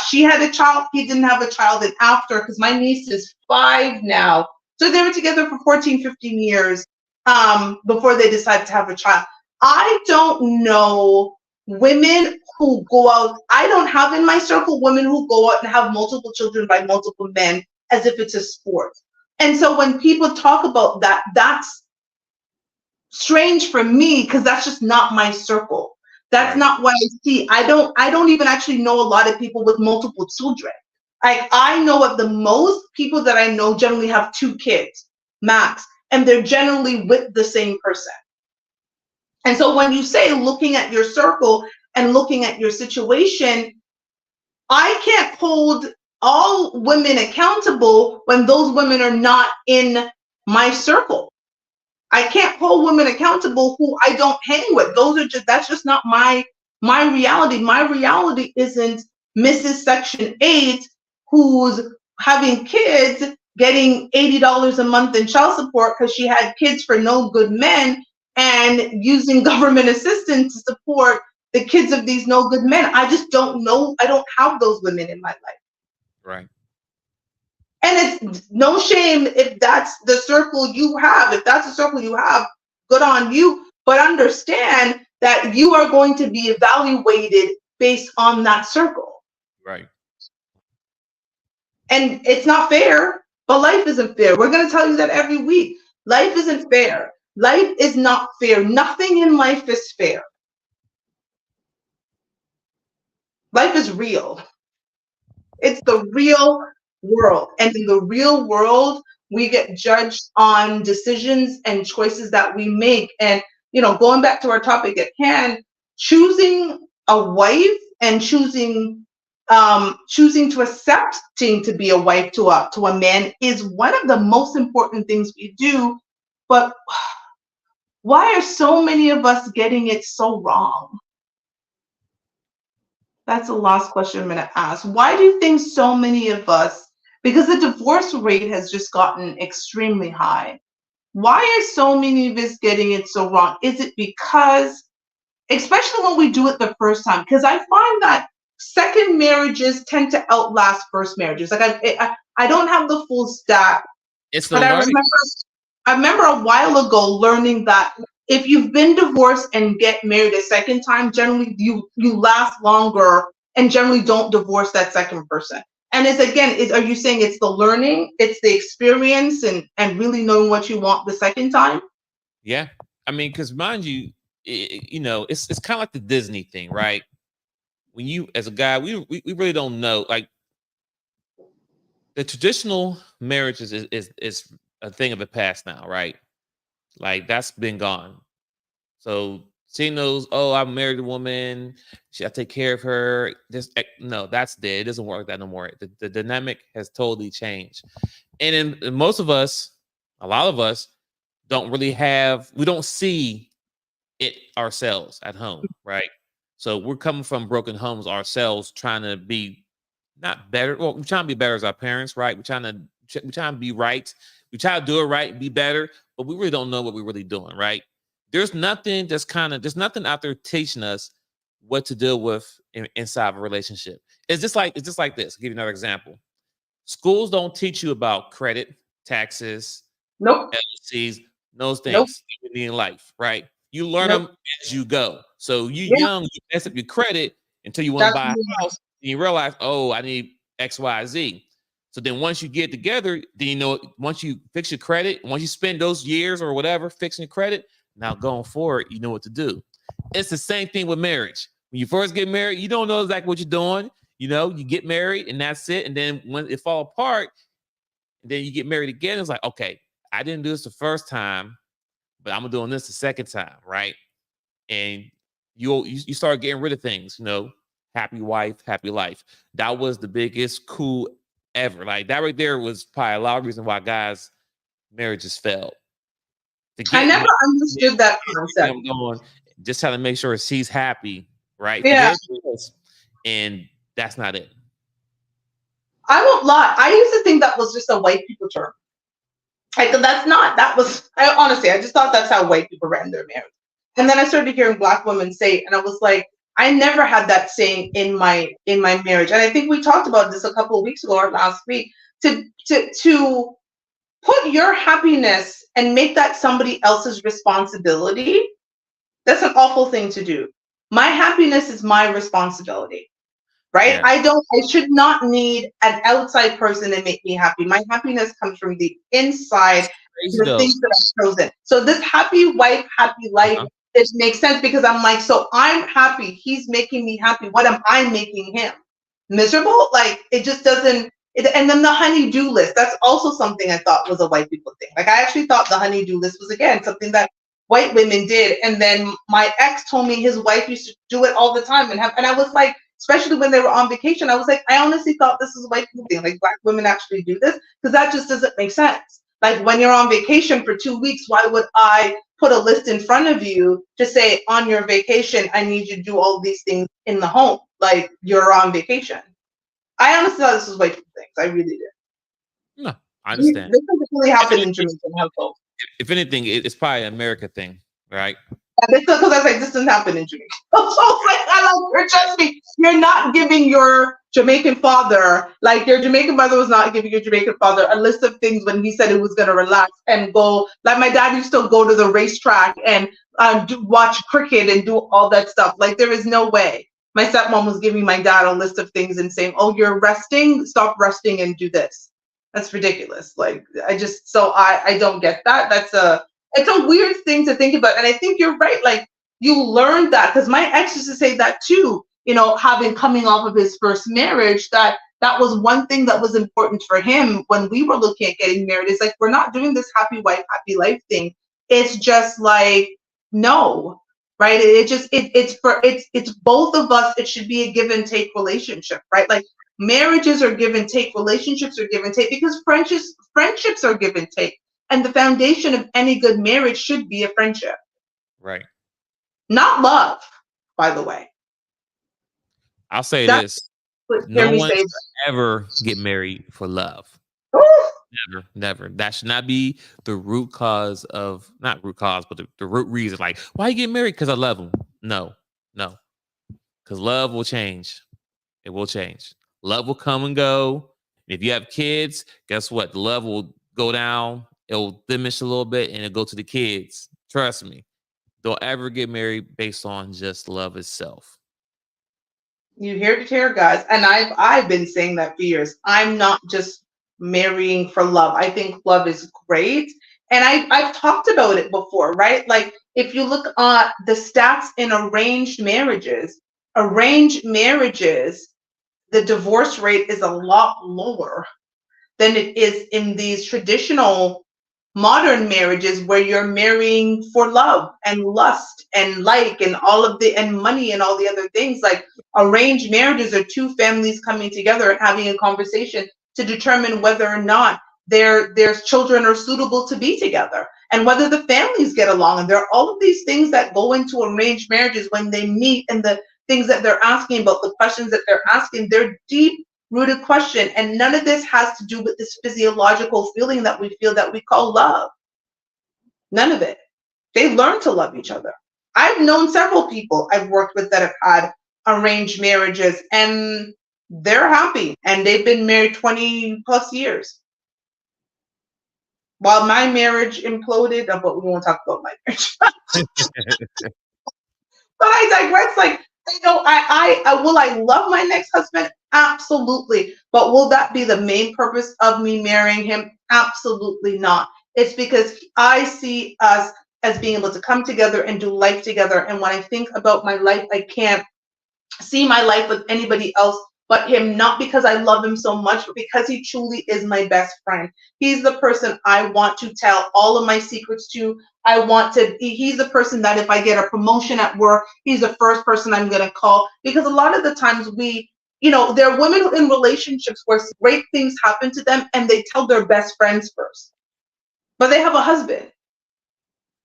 She had a child, he didn't have a child, and after, because my niece is 5 now, so they were together for 14, 15 years before they decided to have a child. I don't know women who go out, I don't have in my circle women who go out and have multiple children by multiple men as if it's a sport. And so when people talk about that, that's strange for me because that's just not my circle. That's Right. not what I see. I don't even actually know a lot of people with multiple children. Like I know of the most people that I know generally have 2 kids max, and they're generally with the same person. And so when you say looking at your circle and looking at your situation, I can't hold all women accountable when those women are not in my circle. I can't hold women accountable who I don't hang with. That's just not my reality. My reality isn't Mrs. Section 8 who's having kids getting $80 a month in child support because she had kids for no good men and using government assistance to support the kids of these no good men. I just don't know. I don't have those women in my life. Right. And it's no shame if that's the circle you have. If that's the circle you have, good on you. But understand that you are going to be evaluated based on that circle. Right. And it's not fair, but life isn't fair. We're going to tell you that every week. Life isn't fair. Life is not fair. Nothing in life is fair. Life is real. It's the real world. And in the real world, we get judged on decisions and choices that we make. And, going back to our topic at hand, choosing a wife and choosing to accepting to be a wife to a man is one of the most important things we do. But why are so many of us getting it so wrong? That's the last question I'm going to ask. Why do you think so many of us, because the divorce rate has just gotten extremely high, why are so many of us getting it so wrong? Is it because, especially when we do it the first time, because I find that second marriages tend to outlast first marriages. Like I don't have the full stat, It's the but learning. I remember a while ago learning that if you've been divorced and get married a second time, generally you last longer and generally don't divorce that second person. And are you saying it's the learning, it's the experience and really knowing what you want the second time? Yeah. I mean, because mind you, it's kind of like the Disney thing, right? When you, as a guy, we really don't know. Like the traditional marriage is a thing of the past now, right? Like that's been gone. So seeing those, oh, I married a woman, I take care of her. No, that's dead. It doesn't work like that no more. The dynamic has totally changed. And in most of us, a lot of us, we don't see it ourselves at home, right? So we're coming from broken homes ourselves, trying to be not better. Well, we're trying to be better as our parents, right? We're trying to be right. We try to do it right, be better, but we really don't know what we're really doing, right? There's nothing there's nothing out there teaching us what to deal with inside of a relationship. It's just like this. I'll give you another example. Schools don't teach you about credit, taxes, Nope. LLCs, those Nope. things you need in life, right? You learn Nope. them as you go. So you Yeah. young, you mess up your credit until you want to buy a house, and you realize, oh, I need X, Y, Z. So then once you get together, then once you fix your credit, once you spend those years or whatever fixing your credit, now going forward, you know what to do. It's the same thing with marriage. When you first get married, you don't know exactly what you're doing. You get married and that's it. And then when it fall apart, then you get married again. It's like, okay, I didn't do this the first time, but I'm doing this the second time, right? And you start getting rid of things, happy wife, happy life. That was the biggest coup ever. Like that right there was probably a lot of reason why guys' marriages failed. To I get never understood that concept. him going, just trying to make sure she's happy, right? Yeah. And that's not it. I won't lie. I used to think that was just a white people term. Like that's not. That was. I just thought that's how white people ran their marriage. And then I started hearing Black women say it, and I was like, I never had that saying in my marriage. And I think we talked about this a couple of weeks ago or last week. To put your happiness and make that somebody else's responsibility, that's an awful thing to do. My happiness is my responsibility, right? Yeah. I should not need an outside person to make me happy. My happiness comes from the inside, the things that I've chosen. So this happy wife, happy life, it makes sense because I'm like, so I'm happy. He's making me happy. What am I making him? Miserable? Like it just doesn't. And then the honey-do list, that's also something I thought was a white people thing. Like I actually thought the honey-do list was, again, something that white women did. And then my ex told me his wife used to do it all the time. And I was like, especially when they were on vacation, I was like, I honestly thought this is a white people thing. Like Black women actually do this? Because that just doesn't make sense. Like when you're on vacation for 2 weeks, why would I put a list in front of you to say, on your vacation, I need you to do all these things in the home? Like you're on vacation. I honestly thought this was white people things. I really did. No, I understand. This doesn't really happen in Jamaican households. If anything, it's probably an America thing, right? Because I was like, this doesn't happen in Jamaica. So like, trust me, you're not giving your Jamaican father, like your Jamaican mother was not giving your Jamaican father a list of things when he said he was going to relax and go. Like my dad used to go to the racetrack and watch cricket and do all that stuff. Like there is no way. My stepmom was giving my dad a list of things and saying, oh, you're resting, stop resting and do this. That's ridiculous. Like I don't get that. It's a weird thing to think about. And I think you're right. Like you learned that because my ex used to say that too, coming off of his first marriage, that was one thing that was important for him when we were looking at getting married. It's like, we're not doing this happy wife, happy life thing. It's just like, no. Right. It's both of us. It should be a give and take relationship, right? Like marriages are give and take, relationships are give and take, because friendships are give and take. And the foundation of any good marriage should be a friendship. Right. Not love, by the way. I'll say this. No one should ever get married for love. Never. That should not be the root cause of, not root cause, but the root reason. Like, why you get married? Because I love him. No. Because love will change. It will change. Love will come and go. If you have kids, guess what? The love will go down. It'll diminish a little bit and it'll go to the kids. Trust me. Don't ever get married based on just love itself. You hear it here, guys. And I've been saying that for years. I'm not just marrying for love. I think love is great. And I've talked about it before, right? Like if you look at the stats in arranged marriages, the divorce rate is a lot lower than it is in these traditional modern marriages where you're marrying for love and lust and and all of and money and all the other things. Like arranged marriages are two families coming together and having a conversation to determine whether or not their children are suitable to be together and whether the families get along. And there are all of these things that go into arranged marriages when they meet, and the things that they're asking about, the questions that they're asking, they're deep rooted question. And none of this has to do with this physiological feeling that we feel that we call love. None of it. They learn to love each other. I've known several people I've worked with that have had arranged marriages, and they're happy, and they've been married 20 plus years. While my marriage imploded, but we won't talk about my marriage. But I digress. Like, will I love my next husband? Absolutely. But will that be the main purpose of me marrying him? Absolutely not. It's because I see us as being able to come together and do life together. And when I think about my life, I can't see my life with anybody else but him not because I love him so much, but because he truly is my best friend. He's the person I want to tell all of my secrets to. He's the person that if I get a promotion at work, he's the first person I'm going to call, because a lot of the times there are women in relationships where great things happen to them and they tell their best friends first, but they have a husband,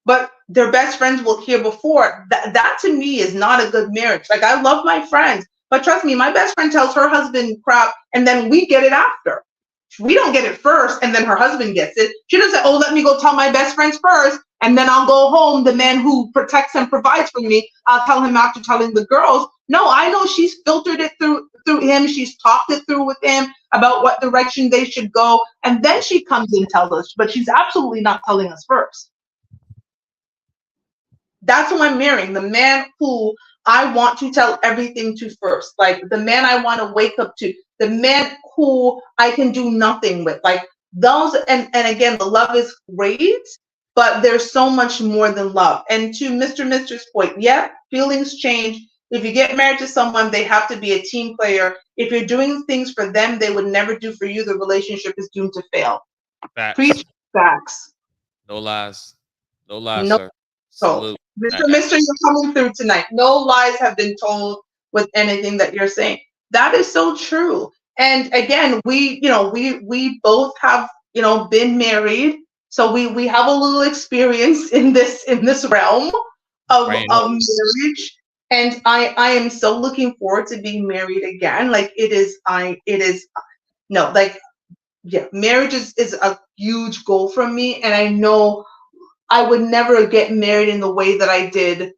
but their best friends will hear before. That to me is not a good marriage. Like, I love my friends, but trust me, my best friend tells her husband crap and then we get it after. We don't get it first and then her husband gets it. She doesn't say, oh, let me go tell my best friends first and then I'll go home. The man who protects and provides for me, I'll tell him after telling the girls. No, I know she's filtered it through him. She's talked it through with him about what direction they should go. And then she comes and tells us, but she's absolutely not telling us first. That's who I'm marrying, the man who I want to tell everything to first, like the man I want to wake up to, the man who I can do nothing with. Like those, and again, the love is great, but there's so much more than love. And to Mr. Mister's point, yeah, feelings change. If you get married to someone, they have to be a team player. If you're doing things for them they would never do for you, the relationship is doomed to fail. Facts. Preach facts. No lies. No lies, No. sir. So, Salute. Mister, you're coming through tonight. No lies have been told with anything that you're saying. That is so true. And again, we both have, been married, so we have a little experience in this realm of marriage. And I am so looking forward to being married again. Like marriage is a huge goal for me, and I know I would never get married in the way that I did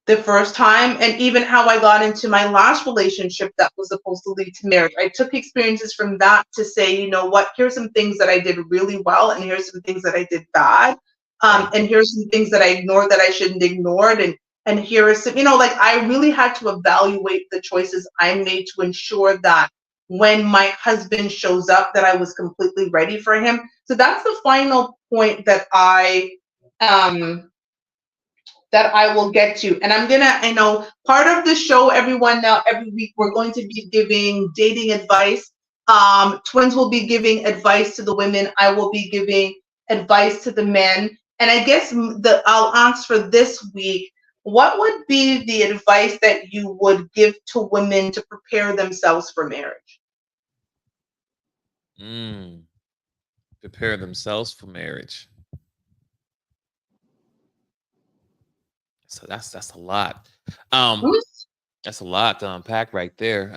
the first time, and even how I got into my last relationship that was supposed to lead to marriage. I took experiences from that to say, you know what, here's some things that I did really well, and here's some things that I did bad, and here's some things that I ignored that I shouldn't ignore, and here is some, like I really had to evaluate the choices I made to ensure that when my husband shows up, that I was completely ready for him. So that's the final point that I will get to. And I'm gonna, part of the show, everyone, now every week we're going to be giving dating advice. Twins will be giving advice to the women. I will be giving advice to the men. And I guess I'll ask for this week, what would be the advice that you would give to women to prepare themselves for marriage? Prepare themselves for marriage. So that's a lot. That's a lot to unpack right there.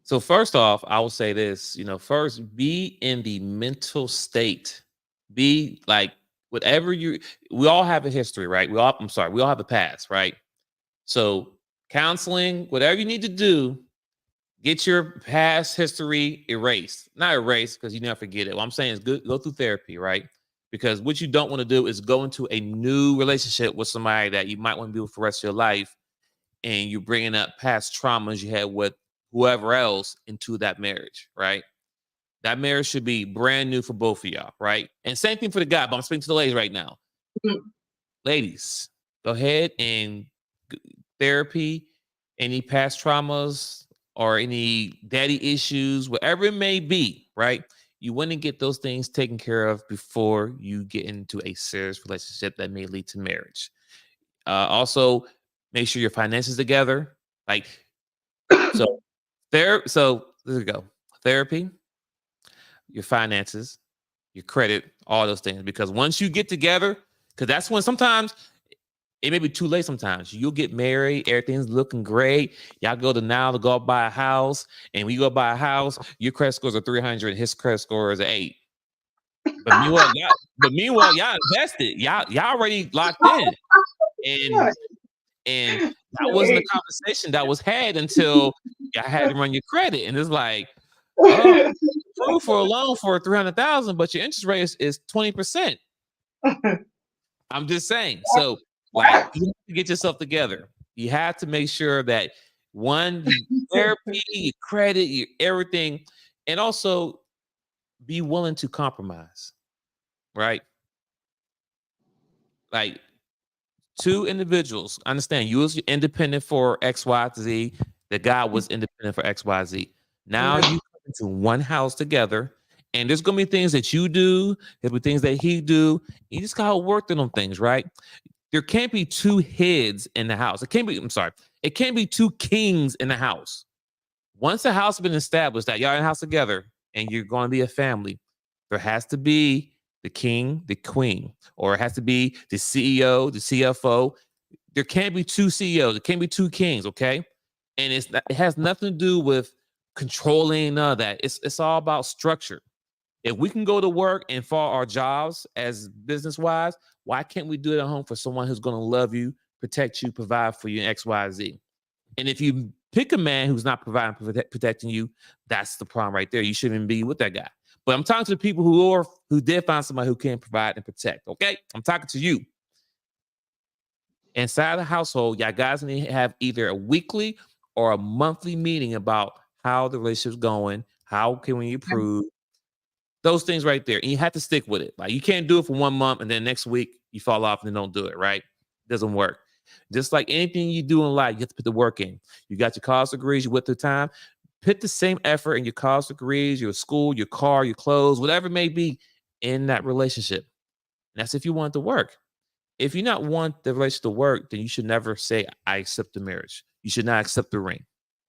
So first off, I will say this, first be in the mental state. Be like whatever we all have a history, right? We all have a past, right? So counseling, whatever you need to do, get your past history erased. Not erased because you never forget it. What I'm saying is go through therapy, right? Because what you don't want to do is go into a new relationship with somebody that you might want to be with for the rest of your life, and you're bringing up past traumas you had with whoever else into that marriage, right? That marriage should be brand new for both of y'all, right? And same thing for the guy, but I'm speaking to the ladies right now. Mm-hmm. Ladies, go ahead and therapy, any past traumas or any daddy issues, whatever it may be, right? You want to get those things taken care of before you get into a serious relationship that may lead to marriage. Also, make sure your finances together. So there we go. Therapy, your finances, your credit, all those things. Because once you get together, because that's when sometimes it may be too late. Sometimes you'll get married, everything's looking great. Y'all go to go buy a house, and when you go buy a house, your credit scores are 300, his credit score is 8. But meanwhile, y'all invested. Y'all already locked in, and that wasn't a conversation that was had until y'all had to run your credit, and it's like, approved for a loan for 300,000, but your interest rate is 20%. I'm just saying. So, you have to get yourself together. You have to make sure that one, your therapy, your credit, your everything, and also be willing to compromise, right? Like, two individuals. Understand, you was independent for XYZ. The guy was independent for XYZ. Now you come into one house together, and there's gonna be things that you do, there'll be things that he do. You just gotta work on them things, right? There can't be two heads in the house. It can't be, I'm sorry, it can't be two kings in the house. Once the house has been established that y'all in the house together and you're going to be a family, there has to be the king, the queen, or it has to be the CEO, the CFO. There can't be two CEOs. There can't be two kings, okay? And it has nothing to do with controlling none of that. It's all about structure. If we can go to work and for our jobs as business-wise, why can't we do it at home for someone who's going to love you, protect you, provide for you, and XYZ? And if you pick a man who's not providing, protecting you, that's the problem right there. You shouldn't be with that guy. But I'm talking to the people who did find somebody who can provide and protect. Okay, I'm talking to you. Inside the household, y'all guys need to have either a weekly or a monthly meeting about how the relationship's going. How can we improve? Those things right there. And you have to stick with it. Like, you can't do it for 1 month and then next week you fall off and then don't do it, right? It doesn't work. Just like anything you do in life, you have to put the work in. You got your college degrees, you went through time. Put the same effort in your college degrees, your school, your car, your clothes, whatever it may be in that relationship. And that's if you want it to work. If you not want the relationship to work, then you should never say, I accept the marriage. You should not accept the ring,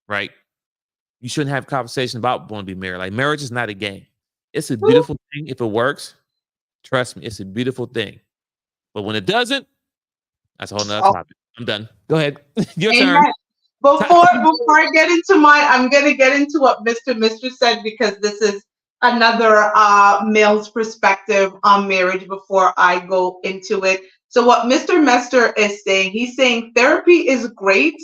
right? You shouldn't have a conversation about wanting to be married. Like, marriage is not a game. It's a beautiful thing if it works. Trust me, it's a beautiful thing. But when it doesn't, that's a whole nother topic. I'm done. Go ahead. Your turn. Before I get into mine, I'm going to get into what Mr. said, because this is another male's perspective on marriage before I go into it. So what Mr. Mester is saying, he's saying therapy is great,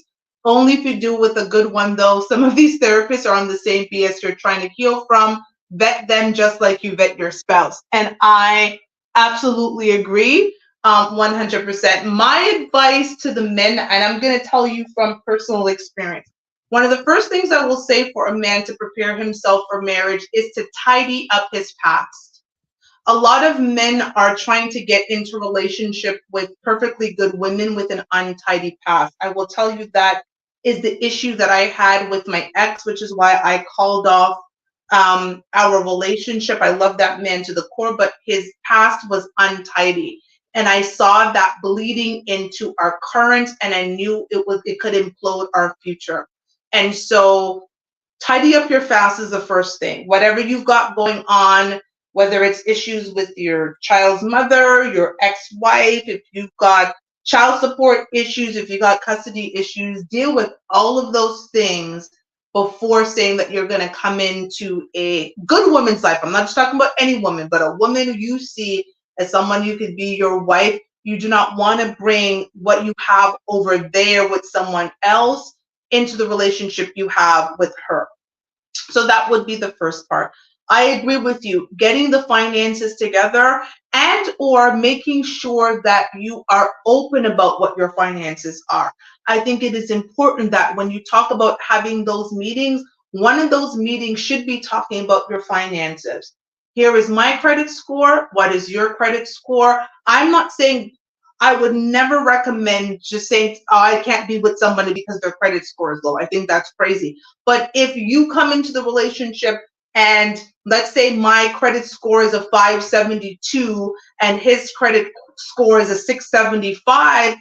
only if you do with a good one, though. Some of these therapists are on the same BS you're trying to heal from. Vet them just like you vet your spouse. And I absolutely agree. 100%. My advice to the men, and I'm going to tell you from personal experience, one of the first things I will say for a man to prepare himself for marriage is to tidy up his past. A lot of men are trying to get into a relationship with perfectly good women with an untidy past. I will tell you that is the issue that I had with my ex, which is why I called off our relationship. I love that man to the core, but his past was untidy. And I saw that bleeding into our current, and I knew it could implode our future. And so tidy up your past is the first thing. Whatever you've got going on, whether it's issues with your child's mother, your ex-wife, if you've got child support issues, if you got custody issues, deal with all of those things before saying that you're going to come into a good woman's life. I'm not just talking about any woman, but a woman who you see as someone who could be your wife. You do not want to bring what you have over there with someone else into the relationship you have with her. So that would be the first part. I agree with you. Getting the finances together and or making sure that you are open about what your finances are. I think it is important that when you talk about having those meetings, one of those meetings should be talking about your finances. Here is my credit score. What is your credit score? I'm not saying, I would never recommend just saying, oh, I can't be with somebody because their credit score is low. I think that's crazy. But if you come into the relationship and let's say my credit score is a 572 and his credit score is a 675,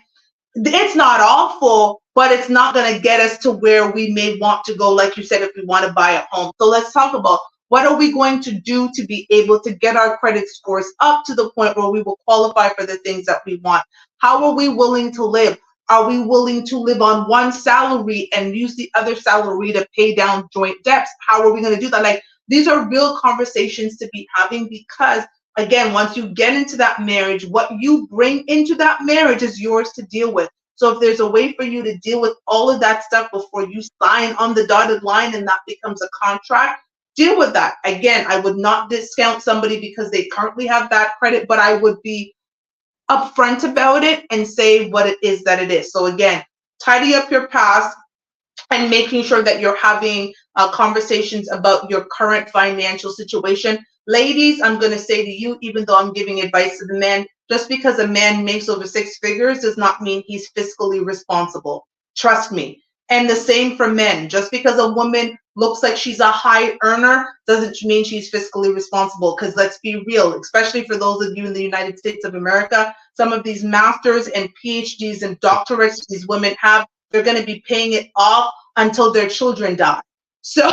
it's not awful, but it's not going to get us to where we may want to go, like you said, if we want to buy a home. So let's talk about, what are we going to do to be able to get our credit scores up to the point where we will qualify for the things that we want? How are we willing to live? Are we willing to live on one salary and use the other salary to pay down joint debts? How are we going to do that? Like, these are real conversations to be having, because again, once you get into that marriage, what you bring into that marriage is yours to deal with. So if there's a way for you to deal with all of that stuff before you sign on the dotted line and that becomes a contract, deal with that. Again, I would not discount somebody because they currently have bad credit, but I would be upfront about it and say what it is that it is. So again, tidy up your past and making sure that you're having conversations about your current financial situation. Ladies, I'm going to say to you, even though I'm giving advice to the men, just because a man makes over 6 figures does not mean he's fiscally responsible. Trust me. And the same for men. Just because a woman looks like she's a high earner doesn't mean she's fiscally responsible. Because let's be real, especially for those of you in the United States of America, some of these masters and PhDs and doctorates these women have, they're going to be paying it off until their children die. So,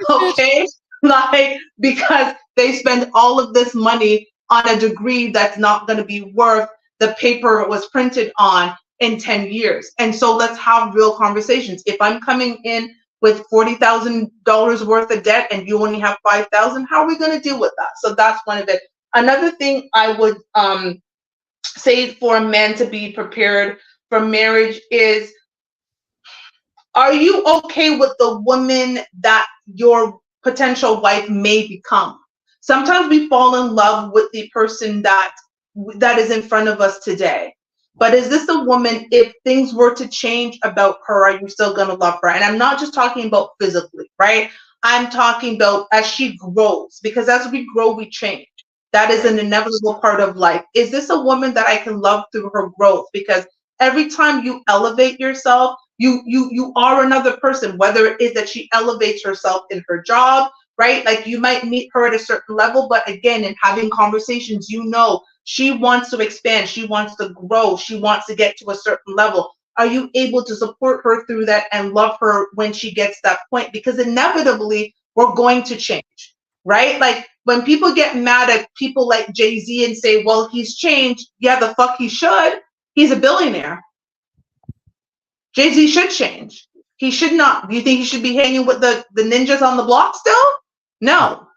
okay, like, because they spend all of this money on a degree that's not going to be worth the paper it was printed on in 10 years. And so let's have real conversations. If I'm coming in with $40,000 worth of debt and you only have 5,000, how are we going to deal with that? So that's one of it. Another thing I would say for men to be prepared for marriage is, are you okay with the woman that your potential wife may become? Sometimes we fall in love with the person that is in front of us today. But is this a woman, if things were to change about her, are you still going to love her? And I'm not just talking about physically, right? I'm talking about as she grows, because as we grow, we change. That is an inevitable part of life. Is this a woman that I can love through her growth? Because every time you elevate yourself, you are another person, whether it is that she elevates herself in her job, right? Like you might meet her at a certain level, but again, in having conversations, you know, she wants to expand, she wants to grow, she wants to get to a certain level. Are you able to support her through that and love her when she gets to that point? Because inevitably, we're going to change, right? Like when people get mad at people like Jay-Z and say, well, he's changed. Yeah, the fuck he should. He's a billionaire. Jay-Z should change. He should not. Do you think he should be hanging with the ninjas on the block still? No.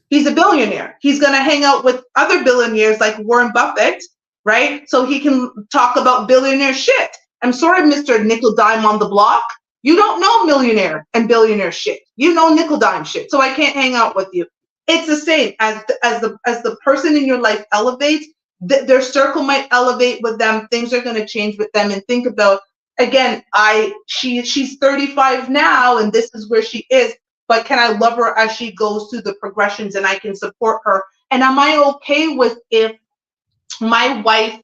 He's a billionaire. He's going to hang out with other billionaires like Warren Buffett, right? So he can talk about billionaire shit. I'm sorry, Mr. Nickel Dime on the block. You don't know millionaire and billionaire shit. You know nickel dime shit. So I can't hang out with you. It's the same as the person in your life elevates, their circle might elevate with them. Things are going to change with them. And think about, again, she's 35 now and this is where she is. But can I love her as she goes through the progressions and I can support her? And am I okay with if my wife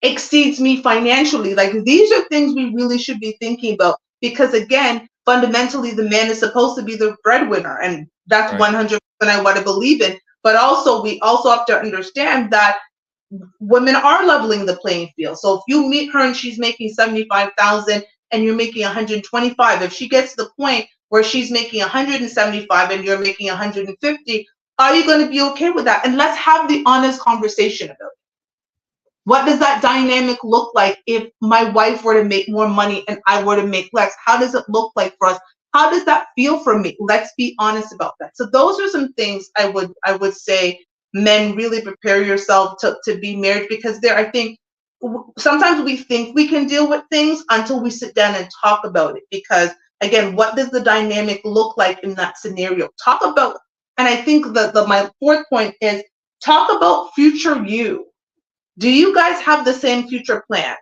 exceeds me financially? Like these are things we really should be thinking about, because again, fundamentally the man is supposed to be the breadwinner, and that's right. 100% I want to believe in. But also we also have to understand that women are leveling the playing field. So if you meet her and she's making 75,000 and you're making 125, if she gets to the point where she's making 175 and you're making 150, are you going to be okay with that? And let's have the honest conversation about it. What does that dynamic look like if my wife were to make more money and I were to make less? How does it look like for us? How does that feel for me? Let's be honest about that. So those are some things I would say, men, really prepare yourself to be married, because I think sometimes we think we can deal with things until we sit down and talk about it. Because again, what does the dynamic look like in that scenario? Talk about, and I think my fourth point is talk about future you. Do you guys have the same future plans?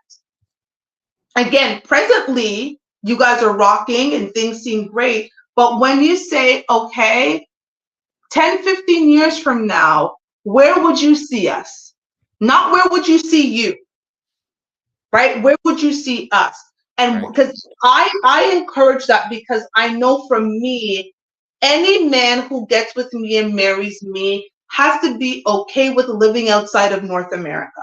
Again, presently, you guys are rocking and things seem great. But when you say, okay, 10, 15 years from now, where would you see us? Not where would you see you, right? Where would you see us? And because I encourage that, because I know from me, any man who gets with me and marries me has to be okay with living outside of North America.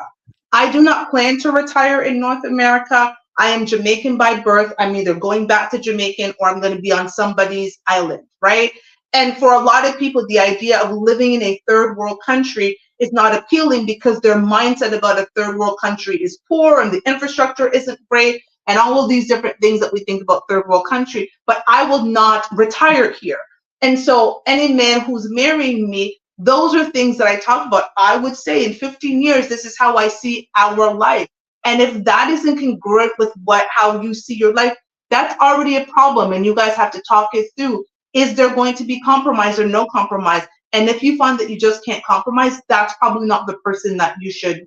I do not plan to retire in North America. I am Jamaican by birth. I'm either going back to Jamaican or I'm going to be on somebody's island, right? And for a lot of people, the idea of living in a third world country is not appealing because their mindset about a third world country is poor and the infrastructure isn't great and all of these different things that we think about third world country. But I will not retire here. And so any man who's marrying me, those are things that I talk about. I would say in 15 years, this is how I see our life. And if that isn't congruent with how you see your life, that's already a problem. And you guys have to talk it through. Is there going to be compromise or no compromise? And if you find that you just can't compromise, that's probably not the person that you should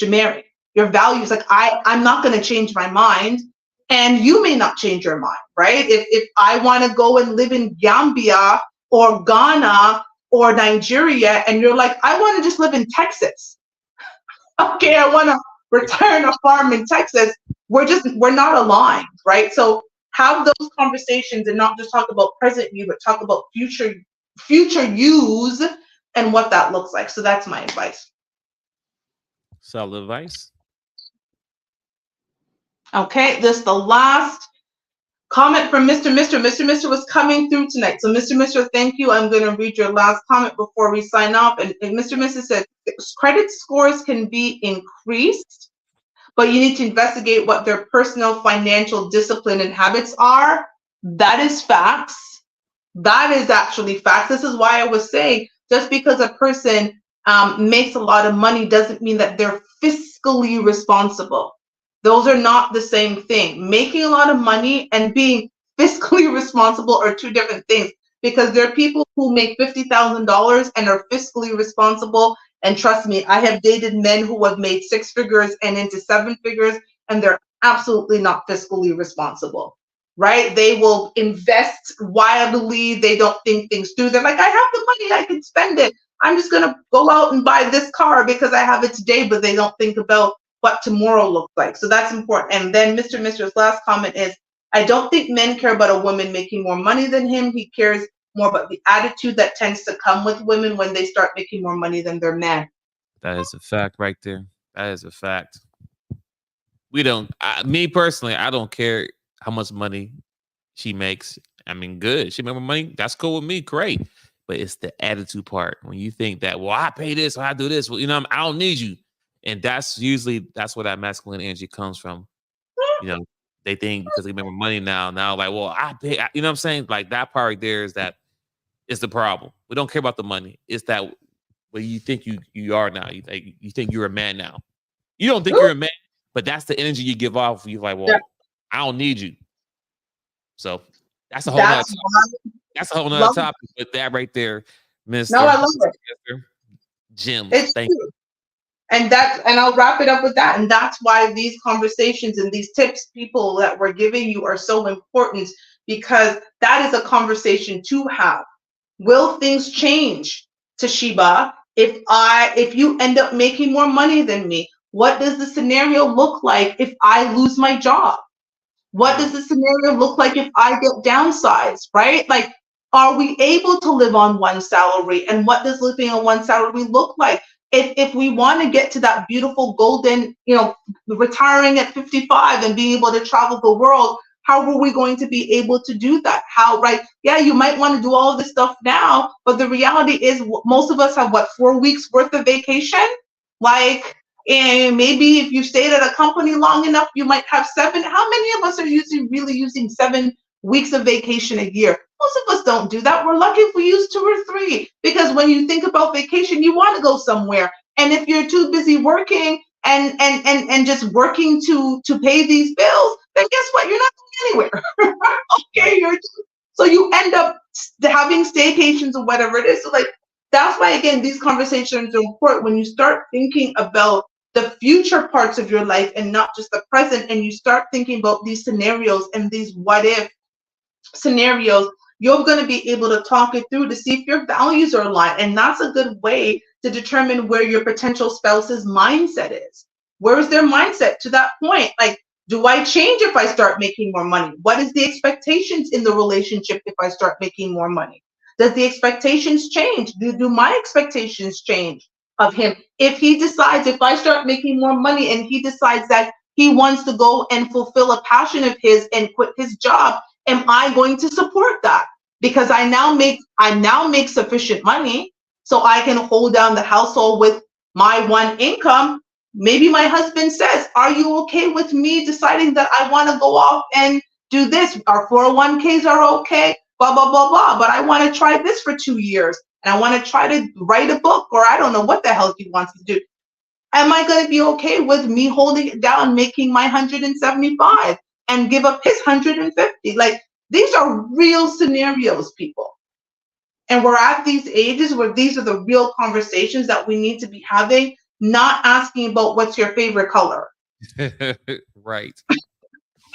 marry. Your values, like I'm not going to change my mind, and you may not change your mind, right? If I want to go and live in Gambia or Ghana or Nigeria, and you're like, I want to just live in Texas. Okay, I want to retire on a farm in Texas. We're not aligned, right? So have those conversations and not just talk about present you, but talk about future yous and what that looks like. So that's my advice. Solid advice. Okay, this is the last comment from Mr. Mister. Mr. Mister was coming through tonight. So Mr. Mister, thank you. I'm going to read your last comment before we sign off. And Mr. Mister said, credit scores can be increased, but you need to investigate what their personal financial discipline and habits are. That is facts. That is actually facts. This is why I was saying, just because a person makes a lot of money doesn't mean that they're fiscally responsible. Those are not the same thing. Making a lot of money and being fiscally responsible are two different things, because there are people who make $50,000 and are fiscally responsible. And trust me, I have dated men who have made 6 figures and into 7 figures, and they're absolutely not fiscally responsible, right? They will invest wildly. They don't think things through. They're like, I have the money, I can spend it. I'm just going to go out and buy this car because I have it today, but they don't think about what tomorrow looks like. So that's important. And then Mr. Mister's last comment is, I don't think men care about a woman making more money than him. He cares more about the attitude that tends to come with women when they start making more money than their man. That is a fact right there. That is a fact. Me personally, I don't care how much money she makes. I mean, good. She make more money. That's cool with me. Great. But it's the attitude part. When you think that, well, I pay this, or I do this. Well, I don't need you. And that's where that masculine energy comes from. They think because they make more money now, like, well, I pay. You know what I'm saying? Like that part right there is the problem. We don't care about the money. It's that what you think you are now. You think you're a man now. You don't think you're a man, but that's the energy you give off. You're like, well, yeah. I don't need you. So that's a whole nother topic. But that right there, Mr. No, I love it. Jim, thank you. And I'll wrap it up with that. And that's why these conversations and these tips, people, that we're giving you are so important, because that is a conversation to have. Will things change, Toshiba, if you end up making more money than me? What does the scenario look like if I lose my job? What does the scenario look like if I get downsized, right? Like, are we able to live on one salary? And what does living on one salary look like? If we want to get to that beautiful golden, retiring at 55 and being able to travel the world, how are we going to be able to do that? How, right? Yeah, you might want to do all of this stuff now, but the reality is most of us have 4 weeks worth of vacation? Like, and maybe if you stayed at a company long enough, you might have 7. How many of us are really using 7 weeks of vacation a year? Most of us don't do that. We're lucky if we use 2 or 3, because when you think about vacation, you want to go somewhere. And if you're too busy working and just working to pay these bills, then guess what? You're not going anywhere. Okay, so you end up having staycations or whatever it is. So that's why, again, these conversations are important. When you start thinking about the future parts of your life and not just the present, and you start thinking about these scenarios and these what if scenarios, you're going to be able to talk it through to see if your values are aligned. And that's a good way to determine where your potential spouse's mindset is. Where is their mindset to that point? Like, do I change if I start making more money? What is the expectations in the relationship if I start making more money? Does the expectations change? Do my expectations change of him? If he decides, if I start making more money and he decides that he wants to go and fulfill a passion of his and quit his job, am I going to support that? Because I now make sufficient money so I can hold down the household with my one income. Maybe my husband says, are you okay with me deciding that I want to go off and do this? Our 401ks are okay, blah, blah, blah, blah. But I want to try this for 2 years. And I want to try to write a book, or I don't know what the hell he wants to do. Am I going to be okay with me holding it down, making my 175 and give up his 150? Like, these are real scenarios, people. And we're at these ages where these are the real conversations that we need to be having, not asking about what's your favorite color. Right.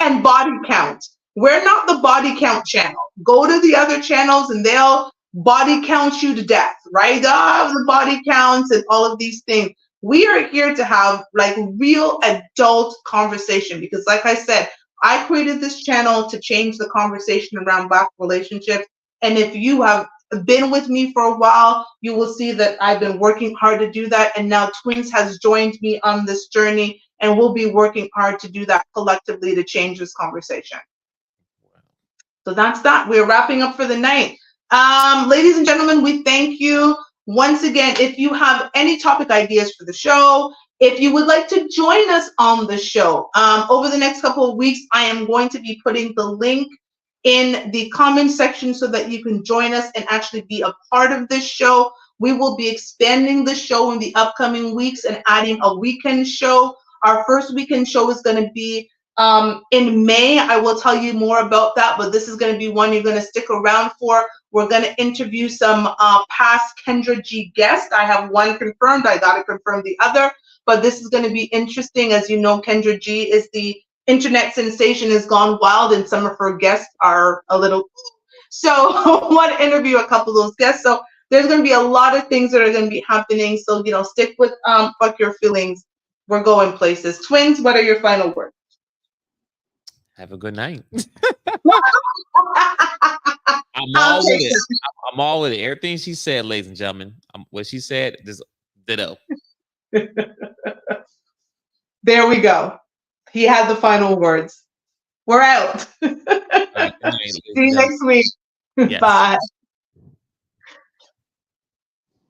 And body count. We're not the body count channel. Go to the other channels and they'll body count you to death, right? The body counts and all of these things. We are here to have like real adult conversation because, like I said, I created this channel to change the conversation around Black relationships. And if you have been with me for a while, you will see that I've been working hard to do that. And now Twins has joined me on this journey, and we'll be working hard to do that collectively to change this conversation. So that's that. We're wrapping up for the night. Ladies and gentlemen, we thank you. Once again, if you have any topic ideas for the show, if you would like to join us on the show, over the next couple of weeks, I am going to be putting the link in the comment section so that you can join us and actually be a part of this show. We will be expanding the show in the upcoming weeks and adding a weekend show. Our first weekend show is going to be in May. I will tell you more about that, but this is going to be one you're going to stick around for. We're going to interview some past Kendra G guests. I have one confirmed. I got to confirm the other, but this is going to be interesting. As you know, Kendra G is the internet sensation, has gone wild, and some of her guests are a little. So I want to interview a couple of those guests. So there's going to be a lot of things that are going to be happening. So, you know, stick with Fuck Your Feelings. We're going places. Twins, what are your final words? Have a good night. I'm all with it. I'm all with it. Everything she said, ladies and gentlemen, what she said, just ditto. There we go. He had the final words. We're out. All right, good night, See you next week. Yes. Bye.